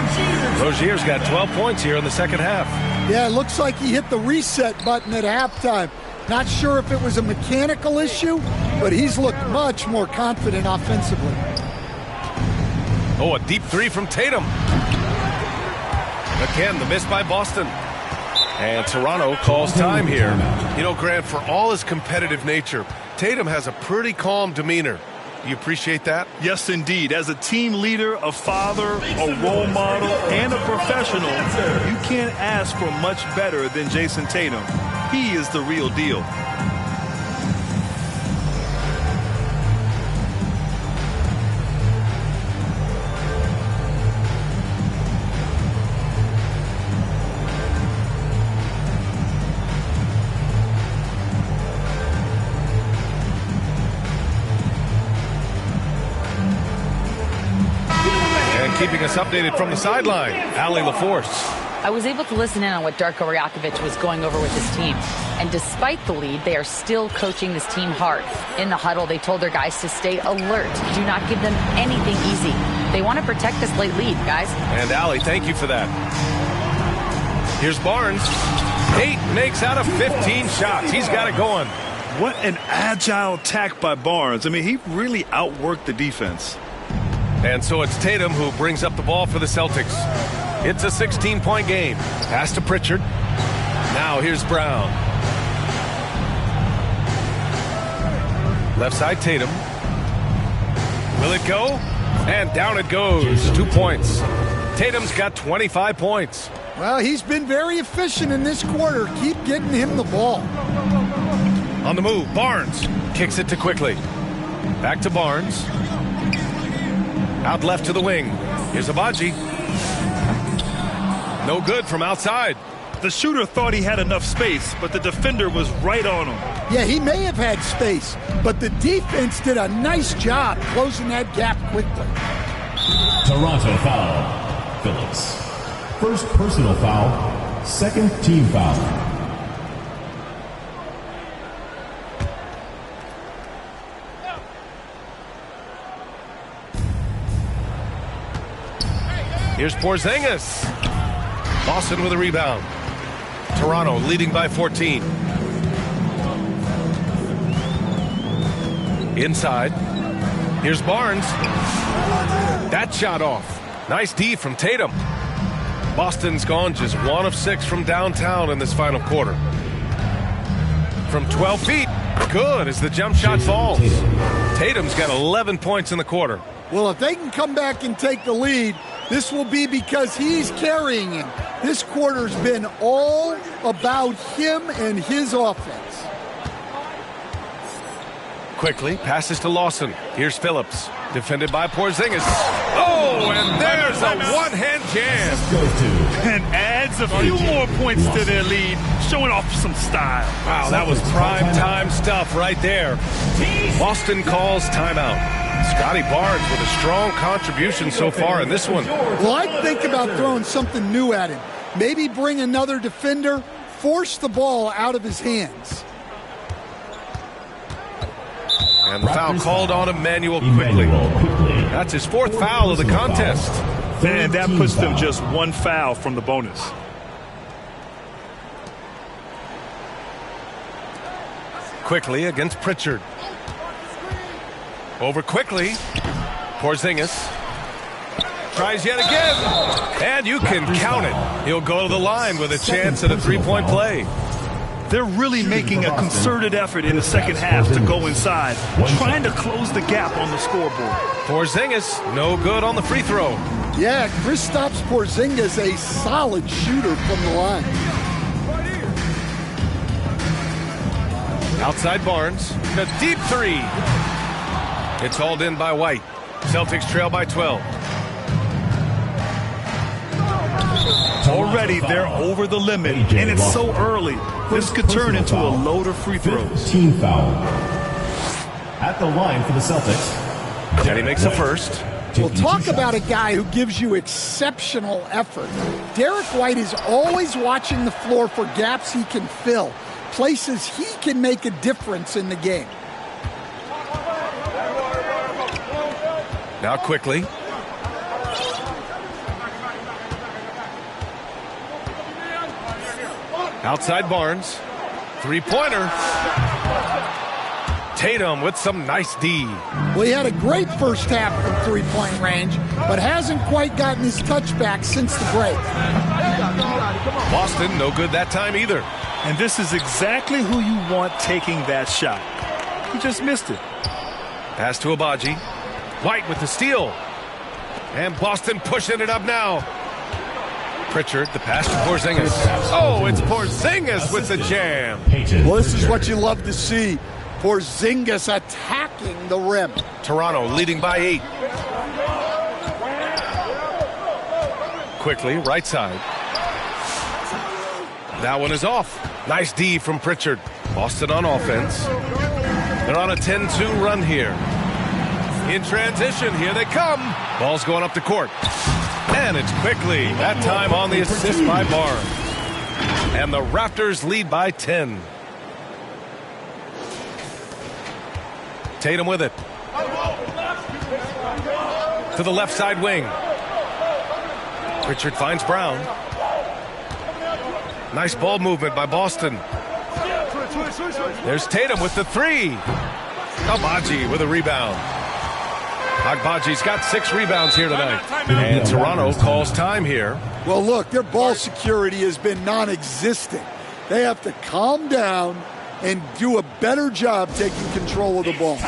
Rozier's got 12 points here in the second half. Yeah, it looks like he hit the reset button at halftime. Not sure if it was a mechanical issue, but he's looked much more confident offensively. Oh, a deep 3 from Tatum. Again, the miss by Boston. And Toronto calls time here. You know, Grant, for all his competitive nature, Tatum has a pretty calm demeanor. Do you appreciate that? Yes, indeed. As a team leader, a father, a role model, and a professional, you can't ask for much better than Jason Tatum. He is the real deal. Keeping us updated from the sideline, Allie LaForce. I was able to listen in on what Darko Rajakovic was going over with his team. And despite the lead, they are still coaching this team hard. In the huddle, they told their guys to stay alert. Do not give them anything easy. They want to protect this late lead, guys. And Allie, thank you for that. Here's Barnes. 8 makes out of 15 shots. He's got it going. What an agile attack by Barnes. I mean, he really outworked the defense. And so it's Tatum who brings up the ball for the Celtics. It's a 16-point game. Pass to Pritchard. Now here's Brown. Left side Tatum. Will it go? And down it goes. 2 points. Tatum's got 25 points. Well, he's been very efficient in this quarter. Keep getting him the ball. On the move, Barnes kicks it to Quickly. Back to Barnes. Out left to the wing. Here's Abaji. No good from outside. The shooter thought he had enough space, but the defender was right on him. Yeah, he may have had space, but the defense did a nice job closing that gap quickly. Toronto foul. Phillips. First personal foul. Second team foul. Here's Porzingis. Boston with a rebound. Toronto leading by 14. Inside. Here's Barnes. That shot off. Nice D from Tatum. Boston's gone just 1 of 6 from downtown in this final quarter. From 12 feet. Good as the jump shot falls. Tatum's got 11 points in the quarter. Well, if they can come back and take the lead, this will be because he's carrying him. This quarter's been all about him and his offense. Quickly passes to Lawson. Here's Phillips. Defended by Porzingis. Oh, and there's a one-hand jam. And adds a few more points to their lead, showing off some style. Wow, that was prime time stuff right there. Boston calls timeout. Scotty Barnes with a strong contribution so far in this one. Well, I'd think about throwing something new at him. Maybe bring another defender, force the ball out of his hands. And the foul called on Emmanuel Quickly. That's his 4th foul of the contest. And that puts them just 1 foul from the bonus. Quickly against Pritchard. Over Quickly. Porzingis. Tries yet again. And you can count it. He'll go to the line with a chance at a 3-point play. They're really making a concerted effort in the second half to go inside, trying to close the gap on the scoreboard. Porzingis, no good on the free throw. Yeah, Kristaps Porzingis, a solid shooter from the line. Outside Barnes, the deep three. It's hauled in by White. Celtics trail by 12. Already they're over the limit, and it's so early. This could turn into a load of free throws. Team foul. At the line for the Celtics. And he makes a first. Well, talk about a guy who gives you exceptional effort. Derek White is always watching the floor for gaps he can fill, places he can make a difference in the game. Now quickly. Outside Barnes. Three-pointer. Tatum with some nice D. Well, he had a great first half from three-point range, but hasn't quite gotten his touchback since the break. Boston, no good that time either. And this is exactly who you want taking that shot. He just missed it. Pass to Abaji. White with the steal. And Boston pushing it up now. Pritchard, the pass to Porzingis. Oh, it's Porzingis with the jam. Well, this is what you love to see. Porzingis attacking the rim. Toronto leading by 8. Quickly, right side. That one is off. Nice D from Pritchard. Boston on offense. They're on a 10-2 run here. In transition, here they come. Ball's going up the court. And it's quickly. That time on the assist by Barnes. And the Raptors lead by 10. Tatum with it. To the left side wing. Pritchard finds Brown. Nice ball movement by Boston. There's Tatum with the three. Abaji with a rebound. Agbaji's got 6 rebounds here tonight. And Toronto calls time here. Well, look, their ball security has been non-existent. They have to calm down and do a better job taking control of the ball. So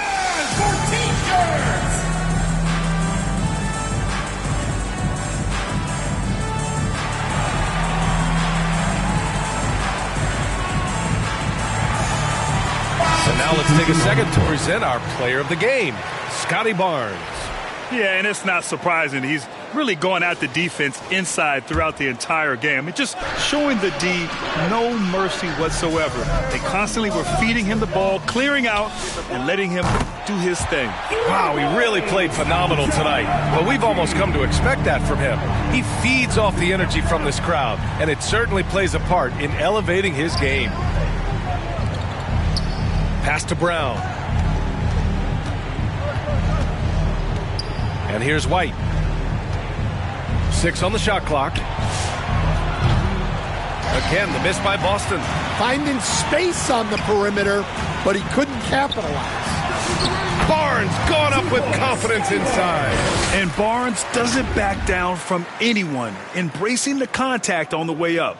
now let's take a second to present our player of the game, Scotty Barnes. Yeah, and it's not surprising. He's really going at the defense inside throughout the entire game. It's just showing the D no mercy whatsoever. They constantly were feeding him the ball, clearing out, and letting him do his thing. Wow, he really played phenomenal tonight. But we've almost come to expect that from him. He feeds off the energy from this crowd, and it certainly plays a part in elevating his game. Pass to Brown. And here's White. 6 on the shot clock. Again, the miss by Boston. Finding space on the perimeter, but he couldn't capitalize. Barnes going up with confidence inside. And Barnes doesn't back down from anyone, embracing the contact on the way up.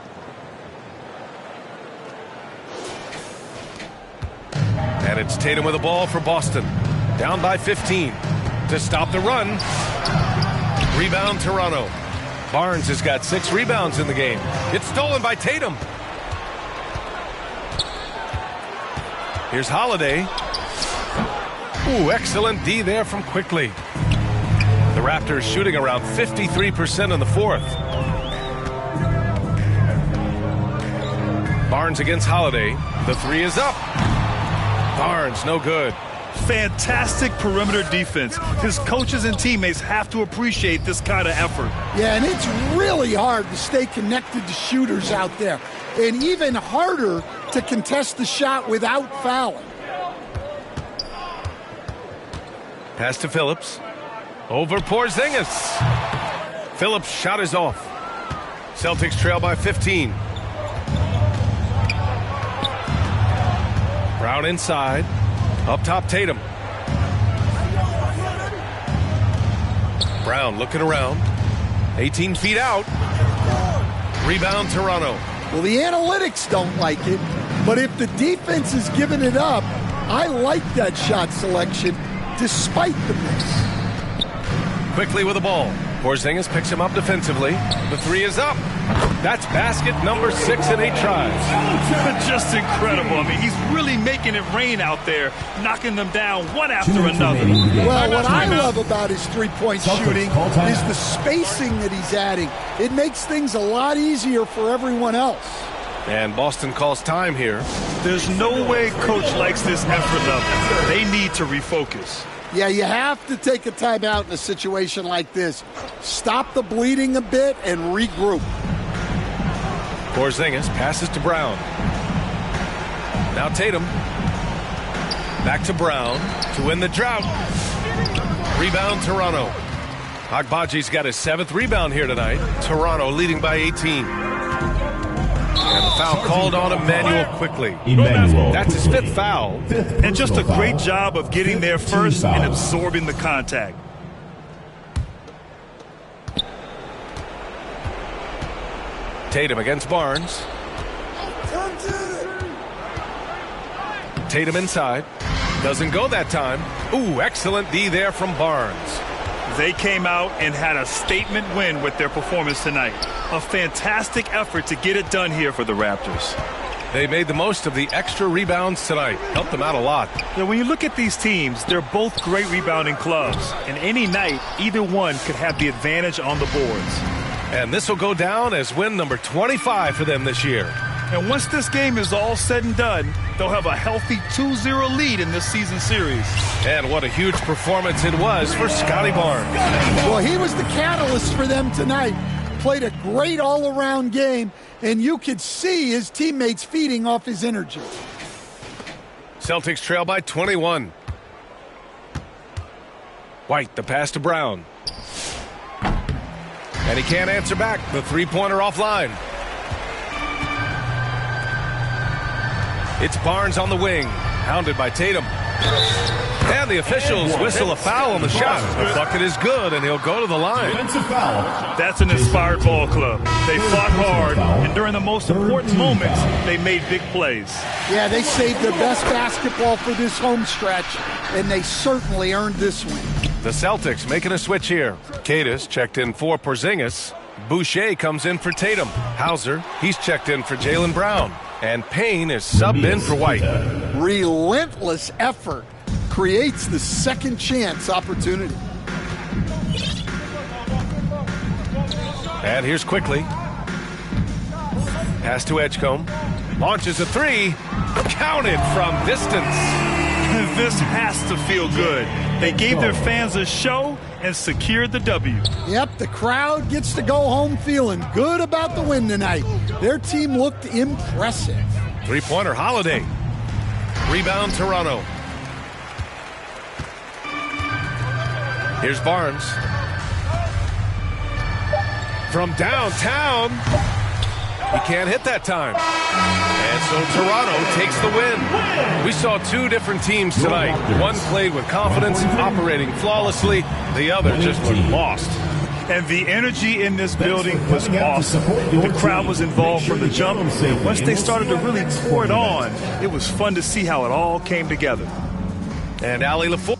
And it's Tatum with the ball for Boston. Down by 15. To stop the run. Rebound Toronto. Barnes has got 6 rebounds in the game. It's stolen by Tatum. Here's Holiday. Ooh, excellent D there from Quickly. The Raptors shooting around 53% in the fourth. Barnes against Holiday. The 3 is up. Barnes, no good. Fantastic perimeter defense. His coaches and teammates have to appreciate this kind of effort. Yeah, and it's really hard to stay connected to shooters out there. And even harder to contest the shot without fouling. Pass to Phillips. Over Porzingis. Phillips' shot is off. Celtics trail by 15. Brown inside. Up top, Tatum. Brown looking around. 18 feet out. Rebound, Toronto. Well, the analytics don't like it. But if the defense is giving it up, I like that shot selection despite the miss. Quickly with the ball. Porzingis picks him up defensively. The three is up. That's basket number 6 in 8 tries. Just incredible. I mean, he's really making it rain out there, knocking them down one after another. Well, what I love about his three-point shooting is the spacing that he's adding. It makes things a lot easier for everyone else. And Boston calls time here. There's no way coach likes this effort level. They need to refocus. Yeah, you have to take a timeout in a situation like this. Stop the bleeding a bit and regroup. Porzingis passes to Brown. Now Tatum. Back to Brown to win the drought. Rebound Toronto. Agbaji's got his 7th rebound here tonight. Toronto leading by 18. And the foul called on Emmanuel quickly. That's his 5th foul. And just a great job of getting there first and absorbing the contact. Tatum against Barnes. Tatum inside. Doesn't go that time. Ooh, excellent D there from Barnes. They came out and had a statement win with their performance tonight. A fantastic effort to get it done here for the Raptors. They made the most of the extra rebounds tonight. Helped them out a lot. Now, when you look at these teams, they're both great rebounding clubs. And any night, either one could have the advantage on the boards. And this will go down as win number 25 for them this year. And once this game is all said and done, they'll have a healthy 2-0 lead in this season series. And what a huge performance it was for Scotty Barnes. Well, he was the catalyst for them tonight. Played a great all-around game, and you could see his teammates feeding off his energy. Celtics trail by 21. White, the pass to Brown. And he can't answer back. The three-pointer offline. It's Barnes on the wing, hounded by Tatum. And the officials whistle a foul on the shot. The bucket is good, and he'll go to the line. That's an inspired ball club. They fought hard, and during the most important moments, they made big plays. Yeah, they saved their best basketball for this home stretch, and they certainly earned this win. The Celtics making a switch here. Cadis checked in for Porzingis. Boucher comes in for Tatum. Hauser, he's checked in for Jaylen Brown. And Payne is subbed in for White. Relentless effort creates the second chance opportunity. And here's Quickly. Pass to Edgecombe. Launches a three. Counted from distance. This has to feel good. They gave their fans a show and secured the W. Yep, the crowd gets to go home feeling good about the win tonight. Their team looked impressive. Three-pointer Holiday. Rebound Toronto. Here's Barnes. From downtown. He can't hit that time. And so Toronto takes the win. We saw two different teams tonight. One played with confidence, operating flawlessly. The other just looked lost. And the energy in this building was awesome. The crowd was involved from the jump. And once they started to really pour it on, it was fun to see how it all came together. And Allie LaFour.